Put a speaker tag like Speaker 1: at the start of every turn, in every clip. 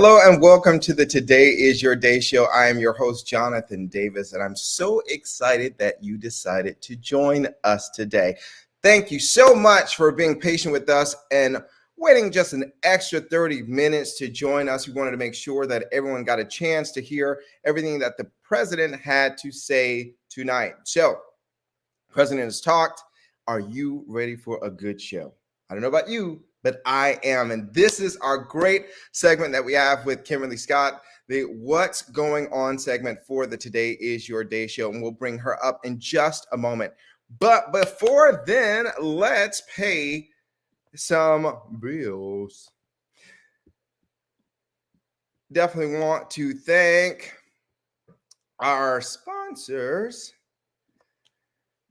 Speaker 1: Hello and welcome to the Today is Your Day show. I am your host, Jonathan Davis, and I'm so excited that you decided to join us today. Thank you so much for being patient with us and waiting just an extra 30 minutes to join us. We wanted to make sure that everyone got a chance to hear everything that the president had to say tonight. So, the president has talked. Are you ready for a good show? I don't know about you, but I am. And this is our great segment that we have with Kimberly Scott, the What's Going On segment for the Today is Your Day show. And we'll bring her up in just a moment. But before then, let's pay some bills. Definitely want to thank our sponsors,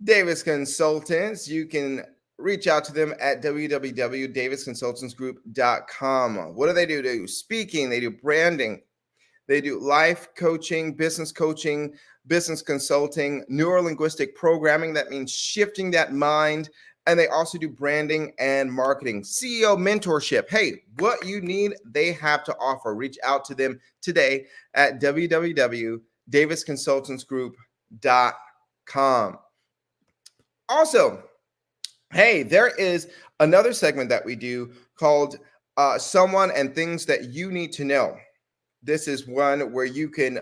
Speaker 1: Davis Consultants. You can reach out to them at www.davisconsultantsgroup.com. What do? They do speaking, they do branding, they do life coaching, business consulting, neurolinguistic programming. That means shifting that mind. And they also do branding and marketing, CEO mentorship. Hey, what you need, they have to offer. Reach out to them today at www.davisconsultantsgroup.com. Also, hey, there is another segment that we do called Someone and Things That You Need to Know. This is one where you can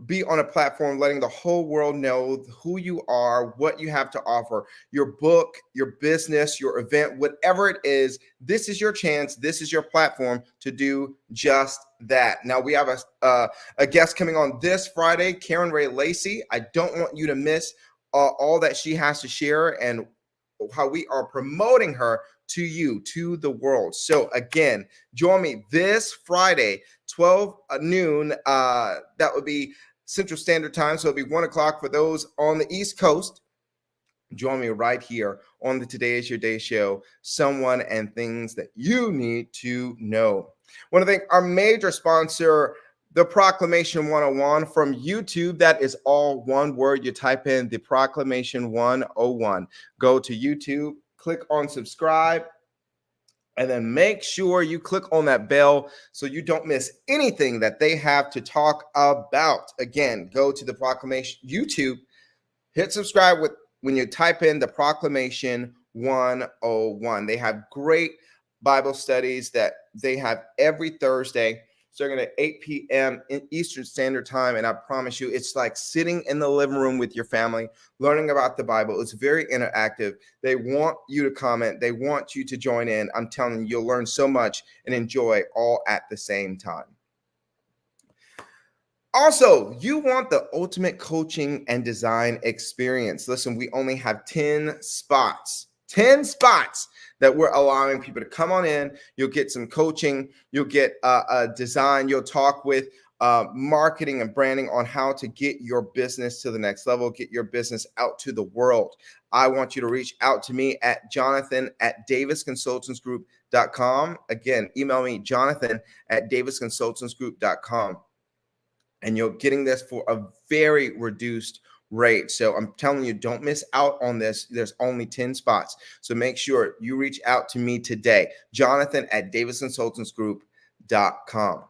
Speaker 1: be on a platform letting the whole world know who you are, what you have to offer, your book, your business, your event, whatever it is. This is your chance. This is your platform to do just that. Now, we have a guest coming on this Friday, Karen Ray Lacey. I don't want you to miss all that she has to share and how we are promoting her to you, to the world. So again, join me this Friday, 12 noon. That would be Central Standard Time. So it'll be 1 o'clock for those on the East Coast. Join me right here on the Today is Your Day show, Someone and Things That You Need to Know. I want to thank our major sponsor, The Proclamation 101 from YouTube. That is all one word. You type in The Proclamation 101. Go to YouTube, click on subscribe, and then make sure you click on that bell so you don't miss anything that they have to talk about. Again, go to The Proclamation YouTube, hit subscribe when you type in The Proclamation 101. They have great Bible studies that they have every Thursday, starting at 8 p.m. in Eastern Standard Time. And I promise you, it's like sitting in the living room with your family, learning about the Bible. It's very interactive. They want you to comment. They want you to join in. I'm telling you, you'll learn so much and enjoy all at the same time. Also, you want the ultimate coaching and design experience. Listen, we only have 10 spots. 10 spots that we're allowing people to come on in. You'll get some coaching. You'll get a design. You'll talk with marketing and branding on how to get your business to the next level, get your business out to the world. I want you to reach out to me at jonathan@davisconsultantsgroup.com. Again, email me, jonathan@davisconsultantsgroup.com. And you're getting this for a very reduced rate. So I'm telling you, don't miss out on this. There's only 10 spots. So make sure you reach out to me today, jonathan@davisconsultantsgroup.com.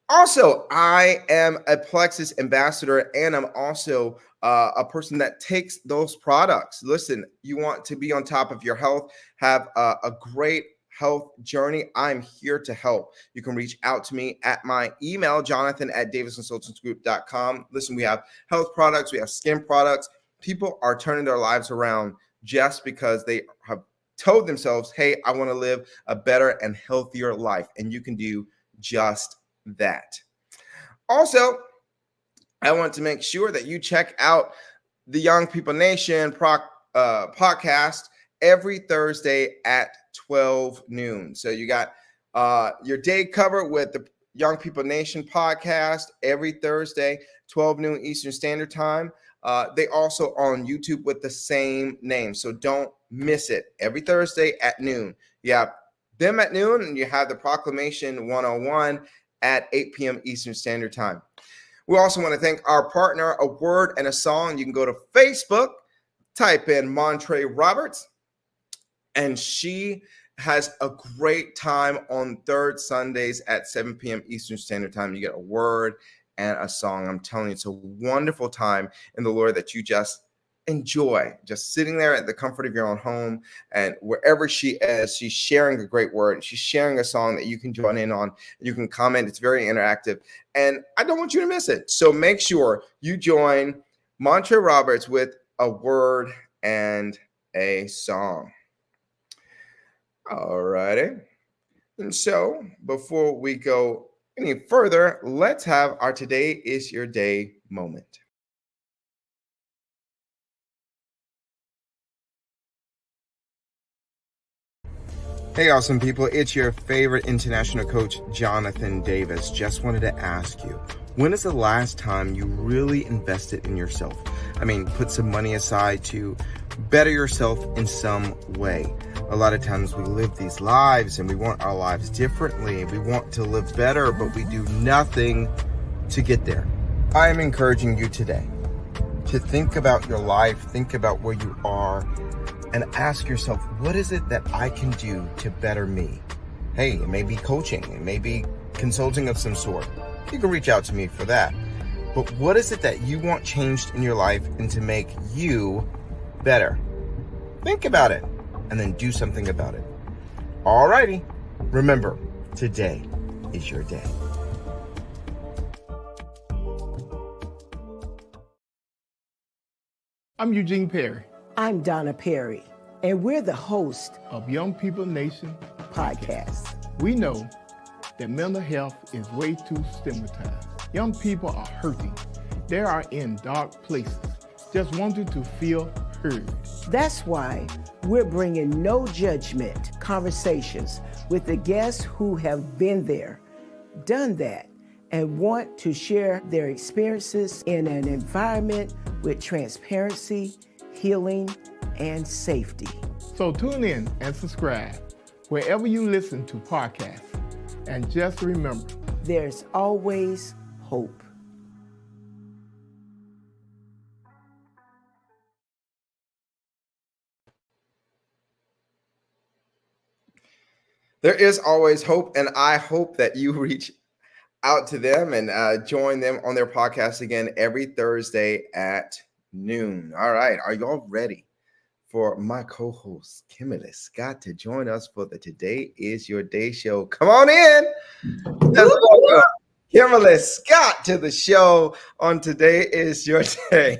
Speaker 1: Also, I am a Plexus ambassador, and I'm also a person that takes those products. Listen, you want to be on top of your health, have a great health journey. I'm here to help. You can reach out to me at my email, jonathan@davisconsultantsgroup.com. Listen, we have health products, we have skin products. People are turning their lives around just because they have told themselves, hey, I want to live a better and healthier life. And you can do just that. Also, I want to make sure that you check out the Young People Nation podcast every Thursday at 12 noon. So you got your day covered with the Young People Nation podcast every Thursday, 12 noon Eastern Standard Time. They also on YouTube with the same name. So don't miss it. Every Thursday at noon. You have them at noon, and you have the Proclamation 101 at 8 p.m. Eastern Standard Time. We also want to thank our partner, A Word and a Song. You can go to Facebook, type in Montre Roberts, and she has a great time on third Sundays at 7 p.m. Eastern Standard Time. You get a word and a song. I'm telling you, it's a wonderful time in the Lord that you just enjoy, just sitting there at the comfort of your own home. And wherever she is, she's sharing a great word. She's sharing a song that you can join in on. You can comment. It's very interactive. And I don't want you to miss it. So make sure you join Montre Roberts with a word and a song. All righty. And so before we go any further, let's have our Today is Your Day moment. Hey, awesome people. It's your favorite international coach, Jonathan Davis. Just wanted to ask you, when is the last time you really invested in yourself? I mean, put some money aside to better yourself in some way. A lot of times we live these lives and we want our lives differently. We want to live better, but we do nothing to get there. I am encouraging you today to think about your life, think about where you are, and ask yourself, what is it that I can do to better me? Hey, it may be coaching, it may be consulting of some sort. You can reach out to me for that. But what is it that you want changed in your life and to make you better? Think about it and then do something about it. Alrighty. Remember, today is your day.
Speaker 2: I'm Eugene Perry
Speaker 3: I'm Donna Perry, and we're the host
Speaker 2: of Young People Nation.
Speaker 3: podcast.
Speaker 2: We know that mental health is way too stigmatized. Young people are hurting. They are in dark places, just wanting to feel heard.
Speaker 3: That's why we're bringing no judgment conversations with the guests who have been there, done that, and want to share their experiences in an environment with transparency, healing, and safety.
Speaker 2: So tune in and subscribe wherever you listen to podcasts. And just remember,
Speaker 3: There's always hope.
Speaker 1: There is always hope, and I hope that you reach out to them and join them on their podcast again every Thursday at noon. All right. Are y'all ready for my co-host, Kimberly Scott, to join us for the Today is Your Day show? Come on in. Let's welcome Kimberly Scott to the show on Today is Your Day.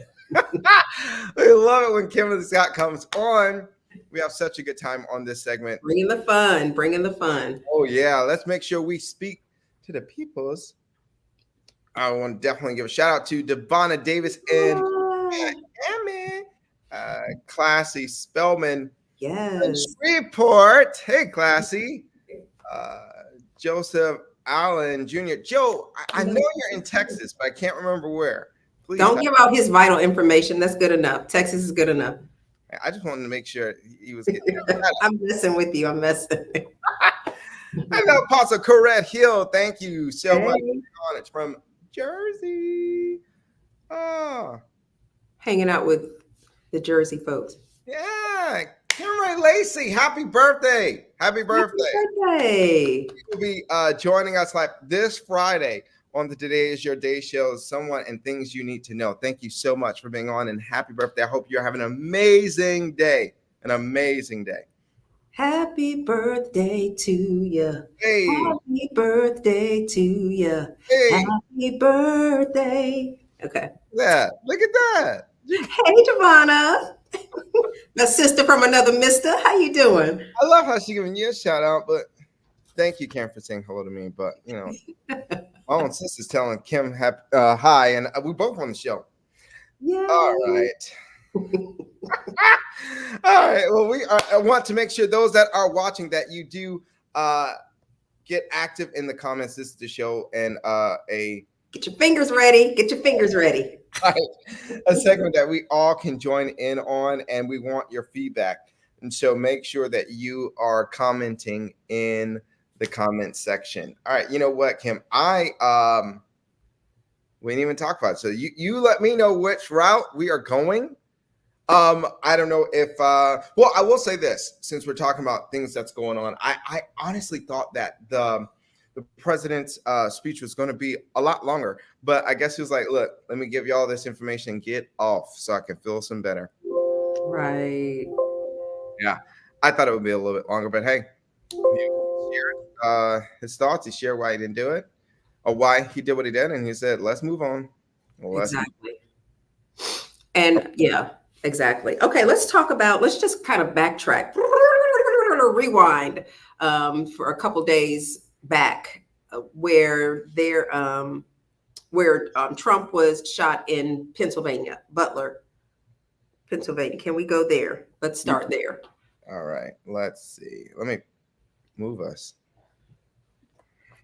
Speaker 1: We love it when Kimberly Scott comes on. We have such a good time on this segment.
Speaker 4: Bringing the fun, bringing the fun.
Speaker 1: Oh, yeah. Let's make sure we speak to the peoples. I want to definitely give a shout out to Devonna Davis and Emmy, Classy Spellman,
Speaker 4: Yes.
Speaker 1: Report. Hey, Classy. Joseph Allen Jr. Joe, I know you're in Texas, but I can't remember where. Please
Speaker 4: Don't give out his vital information. That's good enough. Texas is good enough.
Speaker 1: I just wanted to make sure he was getting
Speaker 4: I'm messing with you. I'm messing.
Speaker 1: I know Apostle Corette Hill. Thank you so much
Speaker 4: Hey.
Speaker 1: on it from Jersey. Oh,
Speaker 4: Hanging out with the Jersey folks.
Speaker 1: yeah. Kimberly Lacey, happy birthday. Happy birthday.
Speaker 4: Happy birthday.
Speaker 1: You'll be joining us like this Friday on the Today is Your Day show, Someone and Things You Need to Know. Thank you so much for being on and happy birthday. I hope you're having an amazing day. An amazing day.
Speaker 4: Happy birthday to you.
Speaker 1: Hey.
Speaker 4: Happy birthday to you.
Speaker 1: Hey.
Speaker 4: Happy birthday. Okay.
Speaker 1: That. Look at that.
Speaker 4: Hey, Giovanna. My sister from another mister. How you doing?
Speaker 1: I love how she's giving you a shout out, but thank you, Kim, for saying hello to me. But, you know, my own sister's telling Kim hi, and we both on the show.
Speaker 4: Yeah.
Speaker 1: All right. All right. Well, I want to make sure those that are watching that you do get active in the comments. This is the show and
Speaker 4: Get your fingers ready. Get your fingers ready.
Speaker 1: a segment that we all can join in on, and we want your feedback. And so make sure that you are commenting in the comment section. All right. You know what, Kim? We didn't even talk about it. So you let me know which route we are going. I don't know if well, I will say this, since we're talking about things that's going on. I honestly thought that the president's speech was going to be a lot longer, but I guess he was like, look, let me give you all this information, get off so I can feel some better.
Speaker 4: Right.
Speaker 1: Yeah. I thought it would be a little bit longer, but hey, he shared his thoughts. He shared why he didn't do it or why he did what he did, and he said, let's move on. Well,
Speaker 4: Exactly. And yeah, exactly. Okay, let's just kind of backtrack, rewind for a couple days back, where Trump was shot in Pennsylvania, Butler, Pennsylvania. Can we go there? Let's start there.
Speaker 1: All right, let's see. Let me move us.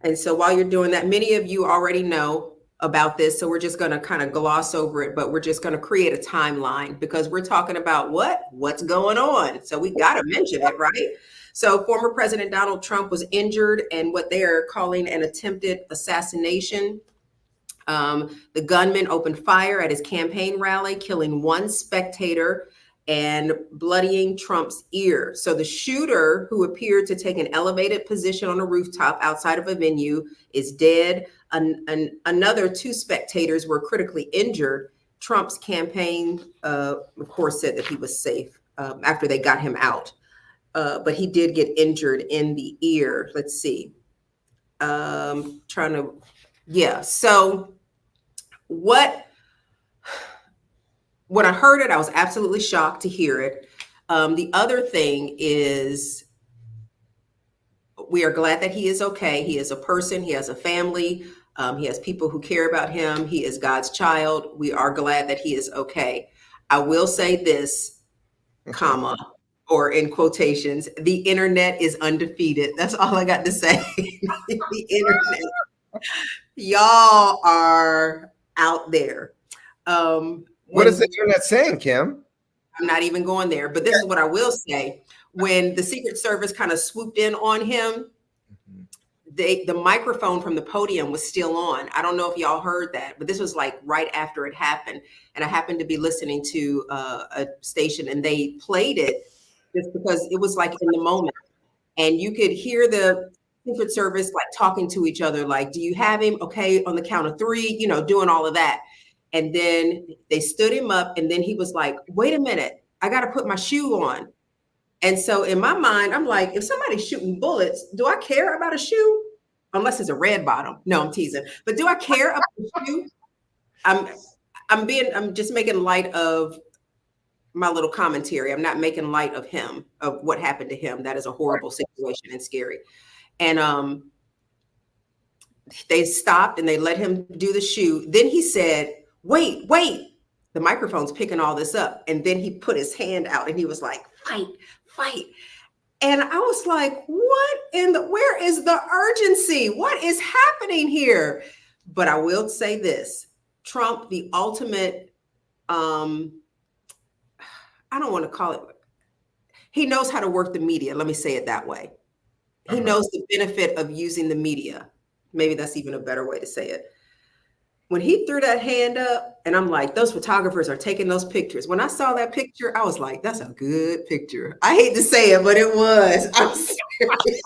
Speaker 4: And so while you're doing that, many of you already know about this. So we're just going to kind of gloss over it, but we're just going to create a timeline because we're talking about what's going on. So we got to mention it, right? So former President Donald Trump was injured in what they are calling an attempted assassination. The gunman opened fire at his campaign rally, killing one spectator and bloodying Trump's ear. So the shooter, who appeared to take an elevated position on a rooftop outside of a venue, is dead. Another two spectators were critically injured. Trump's campaign, of course, said that he was safe after they got him out. But he did get injured in the ear. Let's see. So when I heard it, I was absolutely shocked to hear it. The other thing is, we are glad that he is okay. He is a person. He has a family. He has people who care about him. He is God's child. We are glad that he is okay. I will say this, comma, or in quotations, the internet is undefeated. That's all I got to say. The internet. Y'all are out there.
Speaker 1: What is the internet saying, Kim?
Speaker 4: I'm not even going there, but this is what I will say. When the Secret Service kind of swooped in on him, the microphone from the podium was still on. I don't know if y'all heard that, but this was like right after it happened. And I happened to be listening to a station and they played it just because it was like in the moment. And you could hear the Secret Service like talking to each other, like, do you have him? Okay, on the count of three, doing all of that. And then they stood him up and then he was like, wait a minute, I got to put my shoe on. And so in my mind, I'm like, if somebody's shooting bullets, do I care about a shoe? Unless it's a red bottom. No, I'm teasing. But do I care about a shoe? I'm just making light of my little commentary. I'm not making light of him, of what happened to him. That is a horrible situation and scary. And they stopped and they let him do the shoe. Then he said, wait, the microphone's picking all this up. And then he put his hand out and he was like, fight. And I was like, where is the urgency? What is happening here? But I will say this, Trump, the ultimate, I don't want to call it, he knows how to work the media. Let me say it that way. He knows the benefit of using the media. Maybe that's even a better way to say it. When he threw that hand up, and I'm like, those photographers are taking those pictures. When I saw that picture, I was like, that's a good picture. I hate to say it, but it was. I'm serious.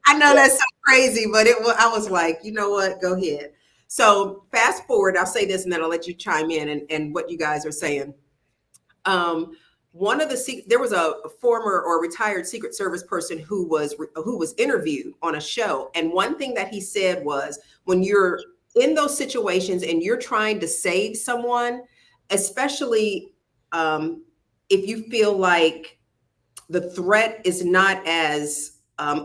Speaker 4: I know that's so crazy, but I was like, you know what? Go ahead. So fast forward, I'll say this and then I'll let you chime in and what you guys are saying. There was a former or retired Secret Service person who was interviewed on a show. And one thing that he said was, when you're in those situations and you're trying to save someone, especially if you feel like the threat is not as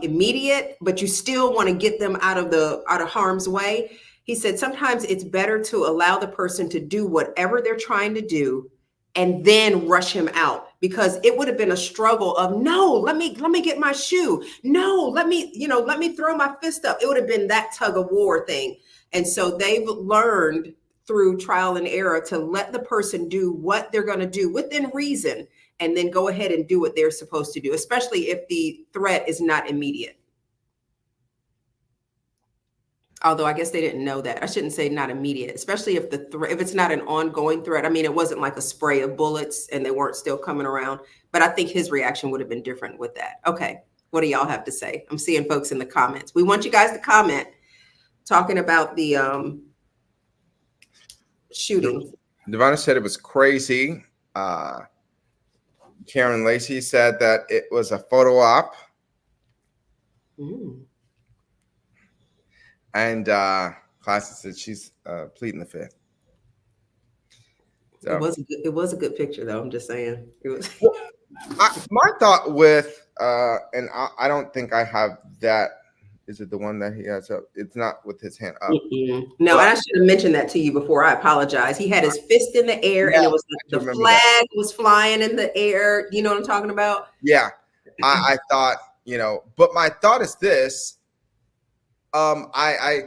Speaker 4: immediate, but you still want to get them out of harm's way. He said, sometimes it's better to allow the person to do whatever they're trying to do and then rush him out, because it would have been a struggle of, no, let me get my shoe. No, let me throw my fist up. It would have been that tug of war thing. And so they've learned through trial and error to let the person do what they're going to do within reason, and then go ahead and do what they're supposed to do, especially if the threat is not immediate. Although I guess they didn't know that. I shouldn't say not immediate, especially if if it's not an ongoing threat. I mean, it wasn't like a spray of bullets and they weren't still coming around. But I think his reaction would have been different with that. Okay, what do y'all have to say? I'm seeing folks in the comments. We want you guys to comment, talking about the shooting.
Speaker 1: Devonna said it was crazy. Karen Lacey said that it was a photo op. And Classy said she's pleading the fifth. So,
Speaker 4: it was a good picture, though. I'm just saying. It was.
Speaker 1: My thought with, and I don't think I have that. Is it the one that he has up? It's not with his hand up.
Speaker 4: No, and I should have mentioned that to you before. I apologize. He had his fist in the air, and it was like the flag was flying in the air. You know what I'm talking about?
Speaker 1: Yeah, I thought, but my thought is this. I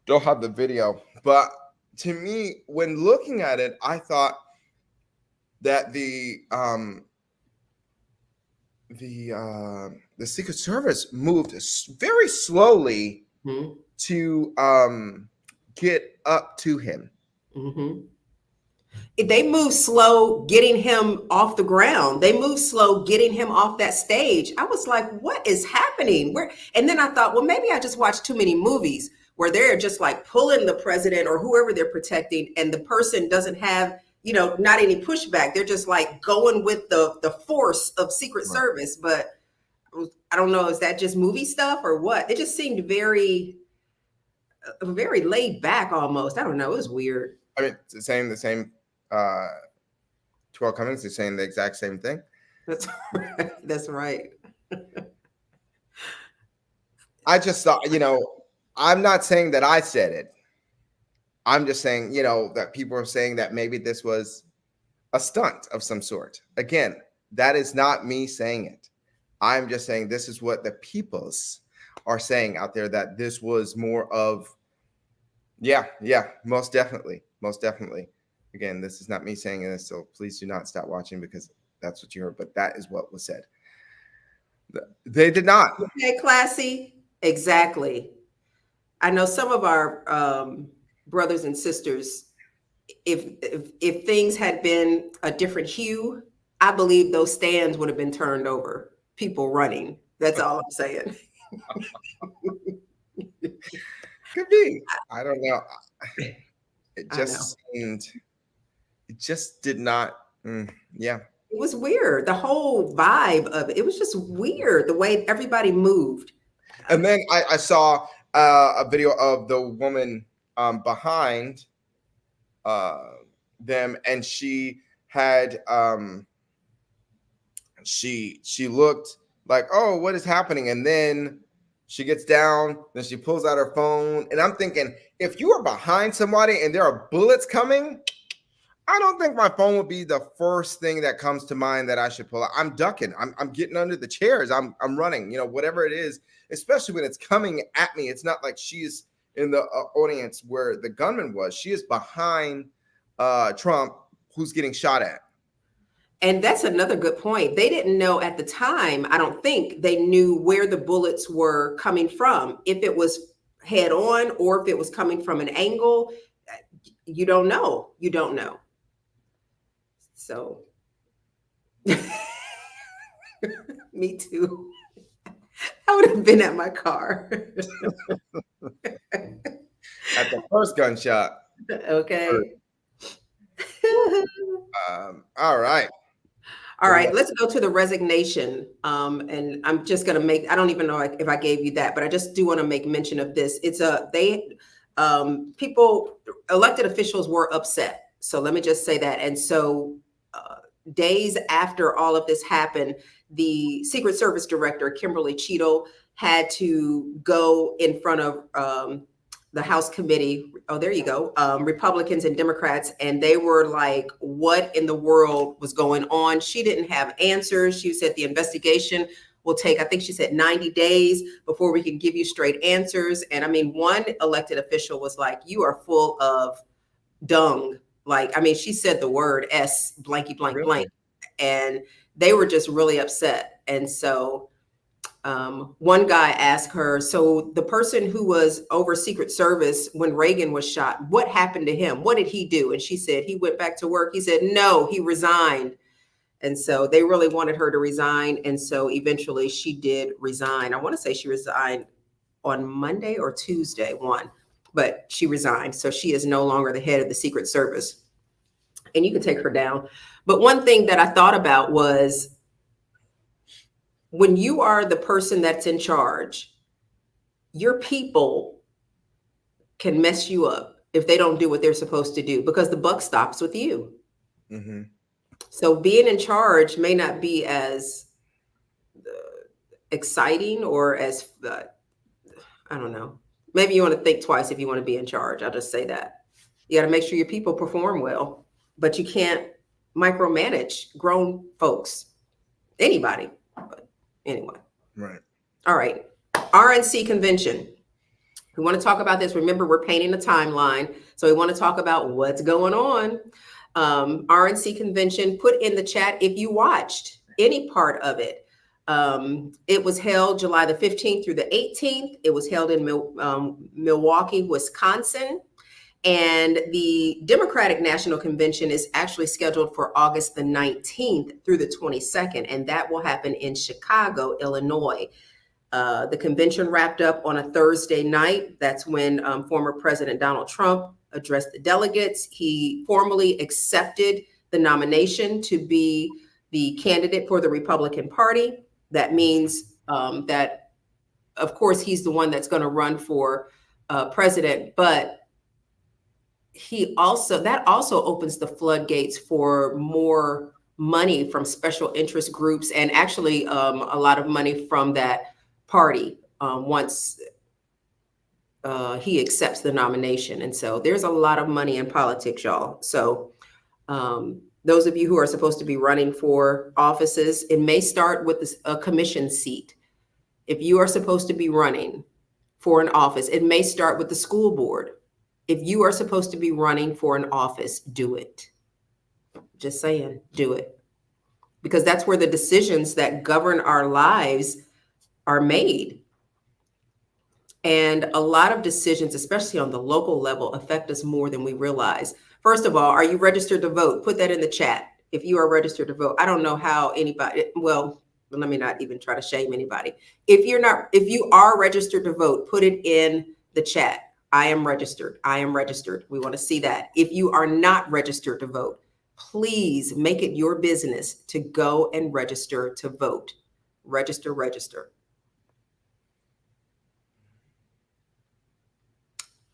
Speaker 1: don't have the video, but to me, when looking at it, I thought that the Secret Service moved very slowly to get up to him.
Speaker 4: They moved slow getting him off the ground. They moved slow getting him off that stage. I was like, what is happening? And then I thought, well, maybe I just watched too many movies where they're just like pulling the president or whoever they're protecting, and the person doesn't have, not any pushback. They're just like going with the force of Secret Service. But I don't know, is that just movie stuff or what? It just seemed very laid back almost. I don't know. It was weird.
Speaker 1: I mean, the same 12 comments are saying the exact same thing.
Speaker 4: That's right. That's right.
Speaker 1: I just thought, I'm not saying that I said it. I'm just saying, that people are saying that maybe this was a stunt of some sort. Again, that is not me saying it. I'm just saying this is what the peoples are saying out there, that this was more of, most definitely. Again, this is not me saying this, so please do not stop watching because that's what you heard, but that is what was said. They did not.
Speaker 4: Okay, Classy. Exactly. I know some of our brothers and sisters, if things had been a different hue, I believe those stands would have been turned over. People running. That's all I'm saying.
Speaker 1: Could be. I don't know. It just seemed. It just did not. Yeah.
Speaker 4: It was weird. The whole vibe of it. It was just weird the way everybody moved.
Speaker 1: And then I saw a video of the woman behind them, and she had she looked like, oh, what is happening? And then she gets down, then she pulls out her phone, and I'm thinking, if you are behind somebody and there are bullets coming, I don't think my phone would be the first thing that comes to mind that I should pull out. I'm ducking. I'm getting under the chairs. I'm running. Whatever it is, especially when it's coming at me. It's not like she's in the audience where the gunman was. She is behind Trump, who's getting shot at.
Speaker 4: And that's another good point. They didn't know at the time. I don't think they knew where the bullets were coming from. If it was head on or if it was coming from an angle, you don't know. You don't know. So, me too. I would have been at my car.
Speaker 1: At the first gunshot.
Speaker 4: Okay.
Speaker 1: All right.
Speaker 4: All right, let's go to the resignation. And I'm just going to make, I don't even know if I gave you that, but I just do want to make mention of this. It's people, elected officials were upset. So let me just say that. And so days after all of this happened, the Secret Service director, Kimberly had to go in front of the House committee. Oh, there you go. Republicans and Democrats. And they were like, what in the world was going on? She didn't have answers. She said the investigation will take, I think she said 90 days before we can give you straight answers. And I mean, one elected official was like, you are full of dung. Like, I mean, she said the word S blanky blank blank. And they were just really upset. And so one guy asked her, so the person who was over Secret Service when Reagan was shot, what happened to him? What did he do? And she said, he went back to work. He said, no, he resigned. And so they really wanted her to resign. And so eventually she did resign. I want to say she resigned on Monday or Tuesday, but she resigned. So she is no longer the head of the Secret Service. And you can take her down. But one thing that I thought about was, when you are the person that's in charge, your people can mess you up if they don't do what they're supposed to do, because the buck stops with you.
Speaker 1: Mm-hmm.
Speaker 4: So being in charge may not be as exciting or as, I don't know. Maybe you want to think twice if you want to be in charge. I'll just say that. You got to make sure your people perform well, but you can't micromanage grown folks, anybody. But anyway.
Speaker 1: Right.
Speaker 4: All right. RNC convention. We want to talk about this. Remember, we're painting a timeline. So we want to talk about what's going on. RNC convention, put in the chat if you watched any part of it. It was held July the 15th through the 18th. It was held in Milwaukee, Wisconsin. And the Democratic National Convention is actually scheduled for August the 19th through the 22nd, and that will happen in Chicago, Illinois. The convention wrapped up on a Thursday night. That's when former President Donald Trump addressed the delegates. He formally accepted the nomination to be the candidate for the Republican Party. That means that, of course, he's the one that's going to run for president, but that also opens the floodgates for more money from special interest groups, and actually a lot of money from that party once he accepts the nomination. And so there's a lot of money in politics, y'all. So those of you who are supposed to be running for offices, it may start with a commission seat. If you are supposed to be running for an office, it may start with the school board. If you are supposed to be running for an office, do it. Just saying, do it. Because that's where the decisions that govern our lives are made. And a lot of decisions, especially on the local level, affect us more than we realize. First of all, are you registered to vote? Put that in the chat. If you are registered to vote, I don't know how anybody, well, let me not even try to shame anybody. If you are registered to vote, put it in the chat. I am registered. I am registered. We want to see that. If you are not registered to vote, please make it your business to go and register to vote. Register, register.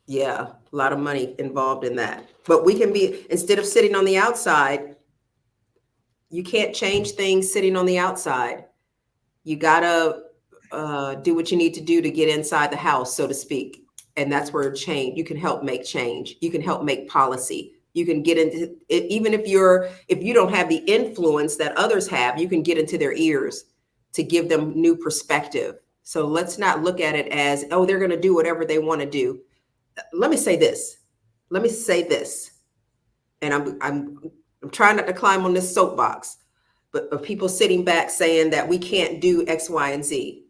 Speaker 4: Yeah, a lot of money involved in that. But we can be, instead of sitting on the outside, you can't change things sitting on the outside. You gotta do what you need to do to get inside the house, so to speak. And that's where change, you can help make change. You can help make policy. You can get into it, even if you don't have the influence that others have, you can get into their ears to give them new perspective. So let's not look at it as, oh, they're going to do whatever they want to do. Let me say this. And I'm trying not to climb on this soapbox, but of people sitting back saying that we can't do X, Y, and Z.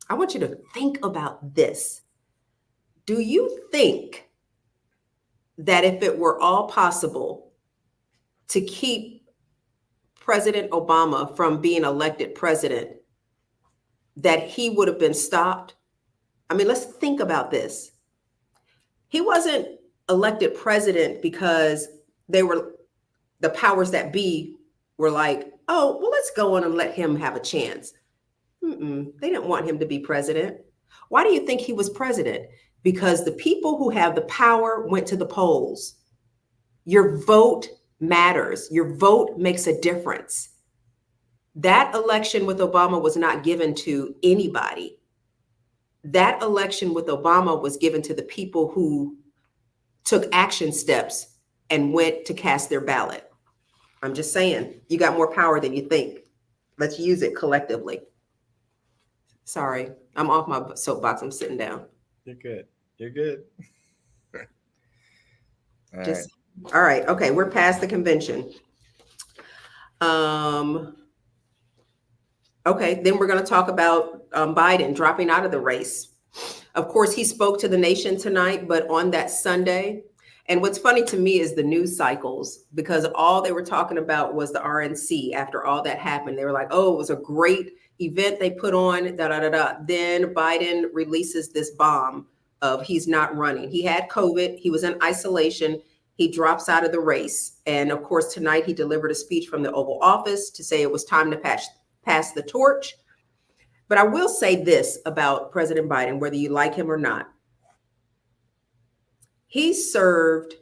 Speaker 4: I want you to think about this. Do you think that if it were all possible to keep President Obama from being elected president, that he would have been stopped? I mean, let's think about this. He wasn't elected president because the powers that be were like, oh, well, let's go on and let him have a chance. They didn't want him to be president. Why do you think he was president? Because the people who have the power went to the polls. Your vote matters. Your vote makes a difference. That election with Obama was not given to anybody. That election with Obama was given to the people who took action steps and went to cast their ballot. I'm just saying, you got more power than you think. Let's use it collectively. Sorry, I'm off my soapbox. I'm sitting down.
Speaker 1: You're good. You're good.
Speaker 4: All right. Okay. We're past the convention. Okay, then we're going to talk about Biden dropping out of the race. Of course, he spoke to the nation tonight, but on that Sunday. And what's funny to me is the news cycles, because all they were talking about was the RNC after all that happened. They were like, oh, it was a great event they put on, da da da da. Then Biden releases this bomb of he's not running. He had COVID, he was in isolation, he drops out of the race. And of course, tonight he delivered a speech from the Oval Office to say it was time to pass the torch. But I will say this about President Biden, whether you like him or not. He served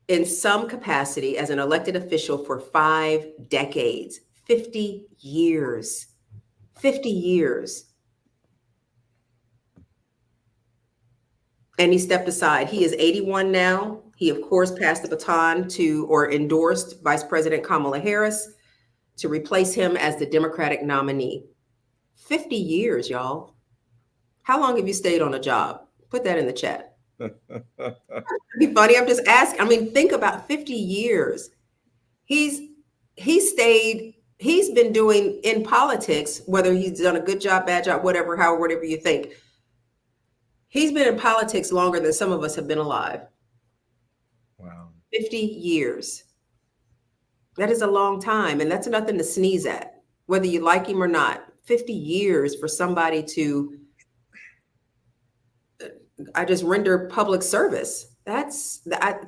Speaker 4: in some capacity as an elected official for 5 decades, 50 years, 50 years. And he stepped aside. He is 81 now. He, of course, passed the baton to, or endorsed Vice President Kamala Harris to replace him as the Democratic nominee. 50 years, y'all. How long have you stayed on a job? Put that in the chat. It'd be funny. I'm just asking. I mean, think about 50 years. He's been doing in politics, whether he's done a good job, bad job, whatever you think. He's been in politics longer than some of us have been alive.
Speaker 1: Wow.
Speaker 4: 50 years. That is a long time. And that's nothing to sneeze at, whether you like him or not. 50 years for somebody to, I just render public service. I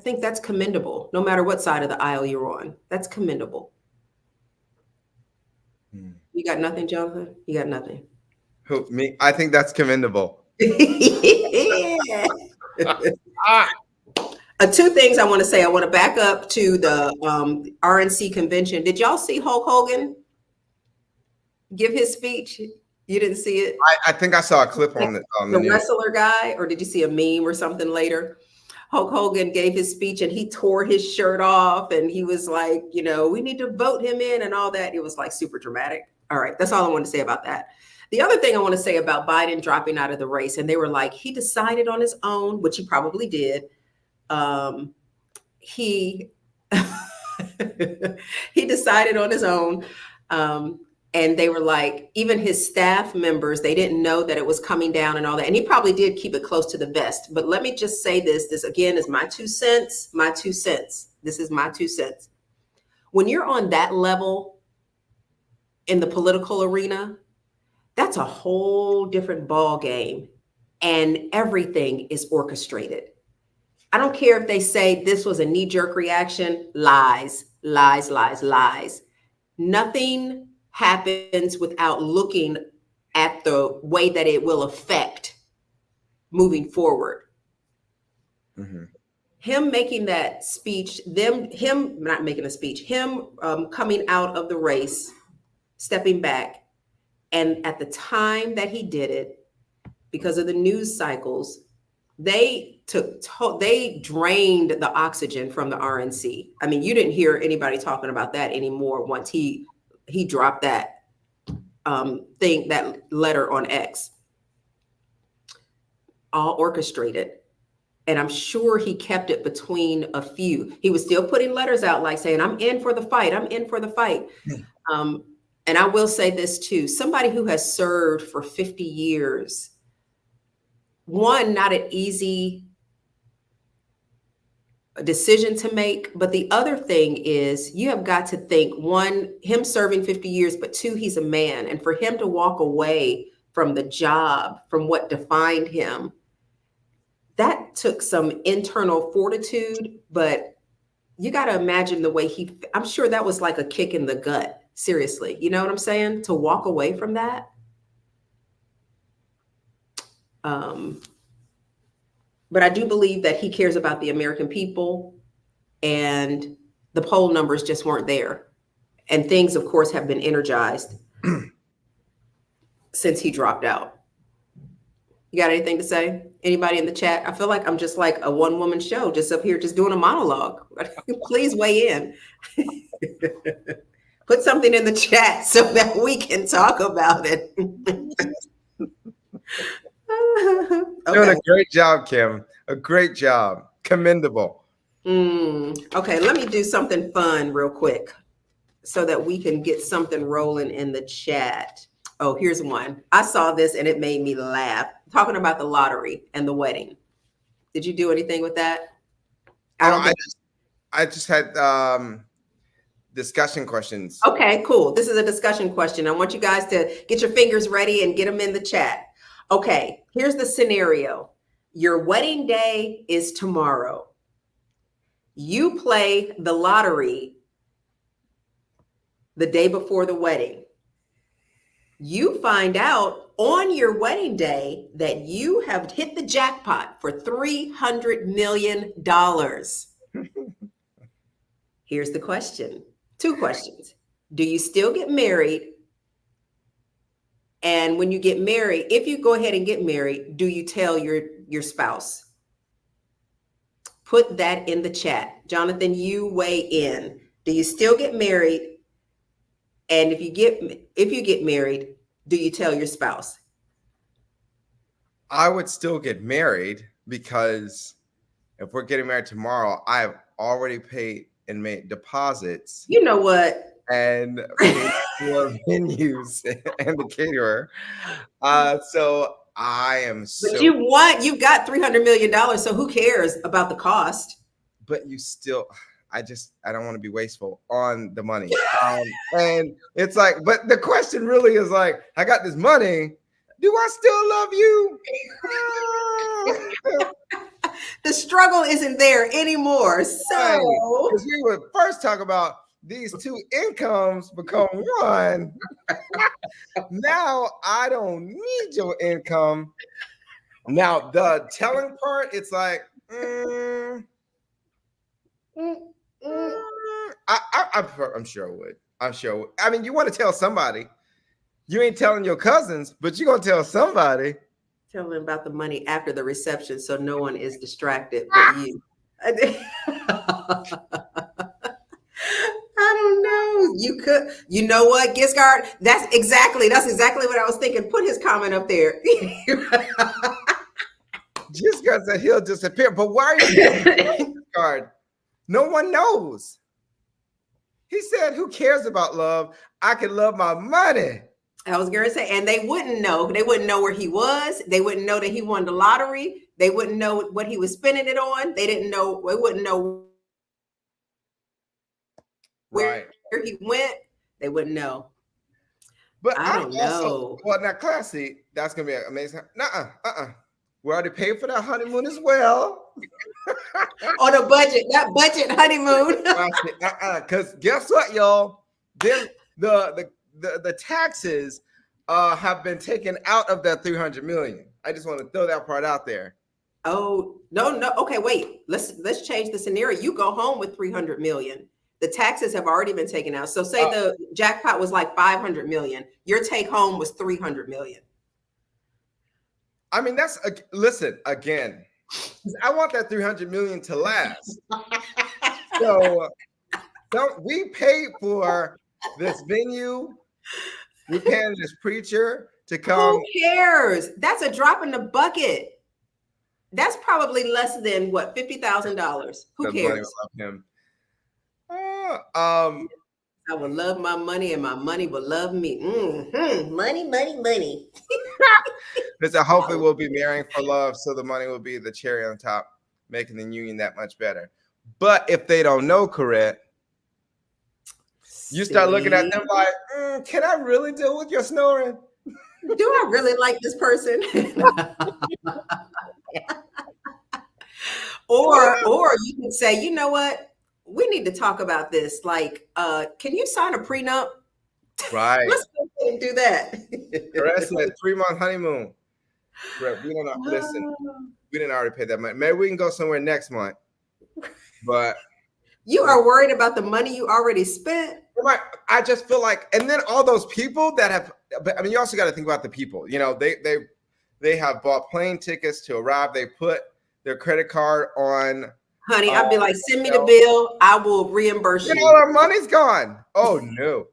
Speaker 4: think that's commendable, no matter what side of the aisle you're on. That's commendable. You got nothing, Jonathan? You got nothing?
Speaker 1: Who, me? I think that's commendable.
Speaker 4: Yeah. Two things I want to say. I want to back up to the RNC convention. Did y'all see Hulk Hogan give his speech? You didn't see it?
Speaker 1: I think I saw a clip on the news.
Speaker 4: Wrestler guy, or did you see a meme or something later? Hulk Hogan gave his speech and he tore his shirt off and he was like, you know, we need to vote him in and all that. It was like super dramatic. All right, that's all I want to say about that. The other thing I want to say about Biden dropping out of the race, and they were like, he decided on his own, which he probably did. He he decided on his own. And they were like, even his staff members, they didn't know that it was coming down and all that. And he probably did keep it close to the vest. But let me just say this. This, again, is my 2 cents. My 2 cents. This is my 2 cents. When you're on that level in the political arena, that's a whole different ball game. And everything is orchestrated. I don't care if they say this was a knee-jerk reaction. Lies, lies, lies, lies. Nothing happens without looking at the way that it will affect moving forward. Mm-hmm. Him making that speech, him not making a speech, him coming out of the race, stepping back, and at the time that he did it, because of the news cycles, they drained the oxygen from the RNC. I mean, you didn't hear anybody talking about that anymore once he dropped that that letter on X. All orchestrated. And I'm sure he kept it between a few. He was still putting letters out like saying, I'm in for the fight. I'm in for the fight. And I will say this too, somebody who has served for 50 years, one, not an easy decision to make. But the other thing is you have got to think, one, him serving 50 years, but two, he's a man. And for him to walk away from the job, from what defined him, that took some internal fortitude. But you got to imagine the way I'm sure that was like a kick in the gut. Seriously. You know what I'm saying? To walk away from that. But I do believe that he cares about the American people, and the poll numbers just weren't there. And things, of course, have been energized since he dropped out. You got anything to say? Anybody in the chat? I feel like I'm just like a one-woman show, just up here, just doing a monologue. Please weigh in. Put something in the chat so that we can talk about it.
Speaker 1: Okay. Doing a great job, Kim. A great job. Commendable.
Speaker 4: Okay, let me do something fun real quick. so that we can get something rolling in the chat. Oh, here's one. I saw this and it made me laugh. Talking about the lottery and the wedding. Did you do anything with that?
Speaker 1: I just had discussion questions.
Speaker 4: Okay, cool. This is a discussion question. I want you guys to get your fingers ready and get them in the chat. Okay, here's the scenario. Your wedding day is tomorrow. You play the lottery the day before the wedding. You find out on your wedding day that you have hit the jackpot for $300 million. Here's the question. 2 questions. Do you still get married? And when you get married, if you go ahead and get married, do you tell your spouse? Put that in the chat. Jonathan, you weigh in. Do you still get married? And if you get married, do you tell your spouse?
Speaker 1: I would still get married because if we're getting married tomorrow, I have already paid and made deposits.
Speaker 4: You know what?
Speaker 1: And paid for venues and the caterer. So I am so.
Speaker 4: But you've got $300 million. So who cares about the cost?
Speaker 1: But you still, I don't want to be wasteful on the money. And it's like, but the question really is like, I got this money. Do I still love you?
Speaker 4: The struggle isn't there anymore. So
Speaker 1: because we would first talk about these 2 incomes become one. Now I don't need your income. Now the telling part, it's like, I'm sure I would. I'm sure I would. I mean, you want to tell somebody. You ain't telling your cousins, but you're gonna tell somebody.
Speaker 4: Tell them about the money after the reception so no one is distracted but you. I don't know. You could, you know what, Giscard? That's exactly what I was thinking. Put his comment up there.
Speaker 1: Giscard said he'll disappear. But why are you Giscard? No one knows. He said, who cares about love? I can love my money.
Speaker 4: I was going to say, and they wouldn't know. They wouldn't know where he was. They wouldn't know that he won the lottery. They wouldn't know what he was spending it on. They wouldn't know where he went. They wouldn't know.
Speaker 1: But
Speaker 4: I don't know.
Speaker 1: Well, now, Classy, that's going to be amazing. We already paid for that honeymoon as well.
Speaker 4: On a budget, that budget honeymoon.
Speaker 1: Because guess what, y'all? Then the taxes have been taken out of that $300 million. I just want to throw that part out there.
Speaker 4: Oh, no. Okay, wait. Let's change the scenario. You go home with $300 million. The taxes have already been taken out. So say the jackpot was like $500 million. Your take home was $300 million.
Speaker 1: I mean, listen, again, I want that $300 million to last. So we paid for this venue. We paying this preacher to come.
Speaker 4: Who cares? That's a drop in the bucket. That's probably less than what, $50,000. Who cares?
Speaker 1: Him.
Speaker 4: I would love my money and my money would love me. Money.
Speaker 1: Listen, hopefully we'll be marrying for love, so the money will be the cherry on top, making the union that much better. But if they don't know, correct, you start looking at them like, can I really deal with your snoring?
Speaker 4: Do I really like this person? Or you could say, you know what? We need to talk about this. Like, can you sign a prenup?
Speaker 1: Right.
Speaker 4: Let's go ahead and do that.
Speaker 1: Correct. A 3-month honeymoon. Correct. We don't know. Listen, we didn't already pay that money. Maybe we can go somewhere next month. But
Speaker 4: you are worried about the money you already spent.
Speaker 1: I just feel like, and then all those people that have, I mean, you also got to think about the people. You know, they have bought plane tickets to arrive. They put their credit card on.
Speaker 4: Honey, I'd be like, send me the bill. I will reimburse you.
Speaker 1: All our money's gone. Oh no.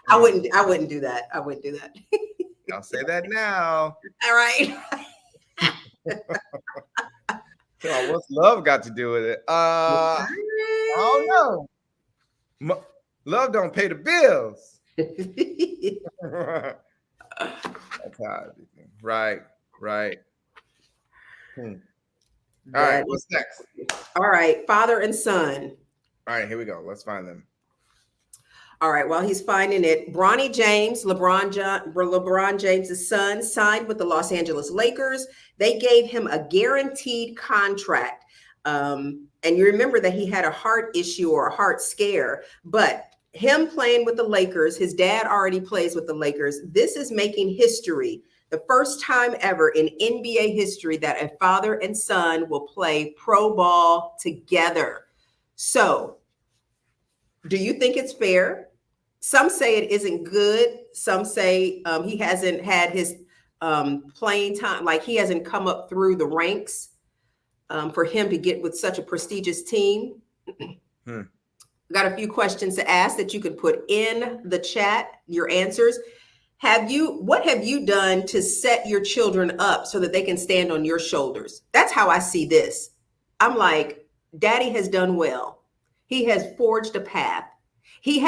Speaker 4: I wouldn't do that. I wouldn't do that.
Speaker 1: I'll say that now.
Speaker 4: All right.
Speaker 1: So what's love got to do with it? I don't know. Love don't pay the bills. That's how I do things. Right, right. All right,
Speaker 4: That
Speaker 1: what's next?
Speaker 4: all right, father and son.
Speaker 1: All right, here we go. Let's find them.
Speaker 4: All right, while he's finding it, Bronny James, LeBron James's son, signed with the Los Angeles Lakers. They gave him a guaranteed contract. And you remember that he had a heart issue or a heart scare, but him playing with the Lakers, his dad already plays with the Lakers. This is making history. The first time ever in NBA history that a father and son will play pro ball together. So, do you think it's fair? Some say it isn't good. Some say he hasn't had his playing time, like he hasn't come up through the ranks for him to get with such a prestigious team. Got a few questions to ask that you can put in the chat, your answers. What have you done to set your children up so that they can stand on your shoulders? That's how I see this. I'm like, Daddy has done well. He has forged a path. He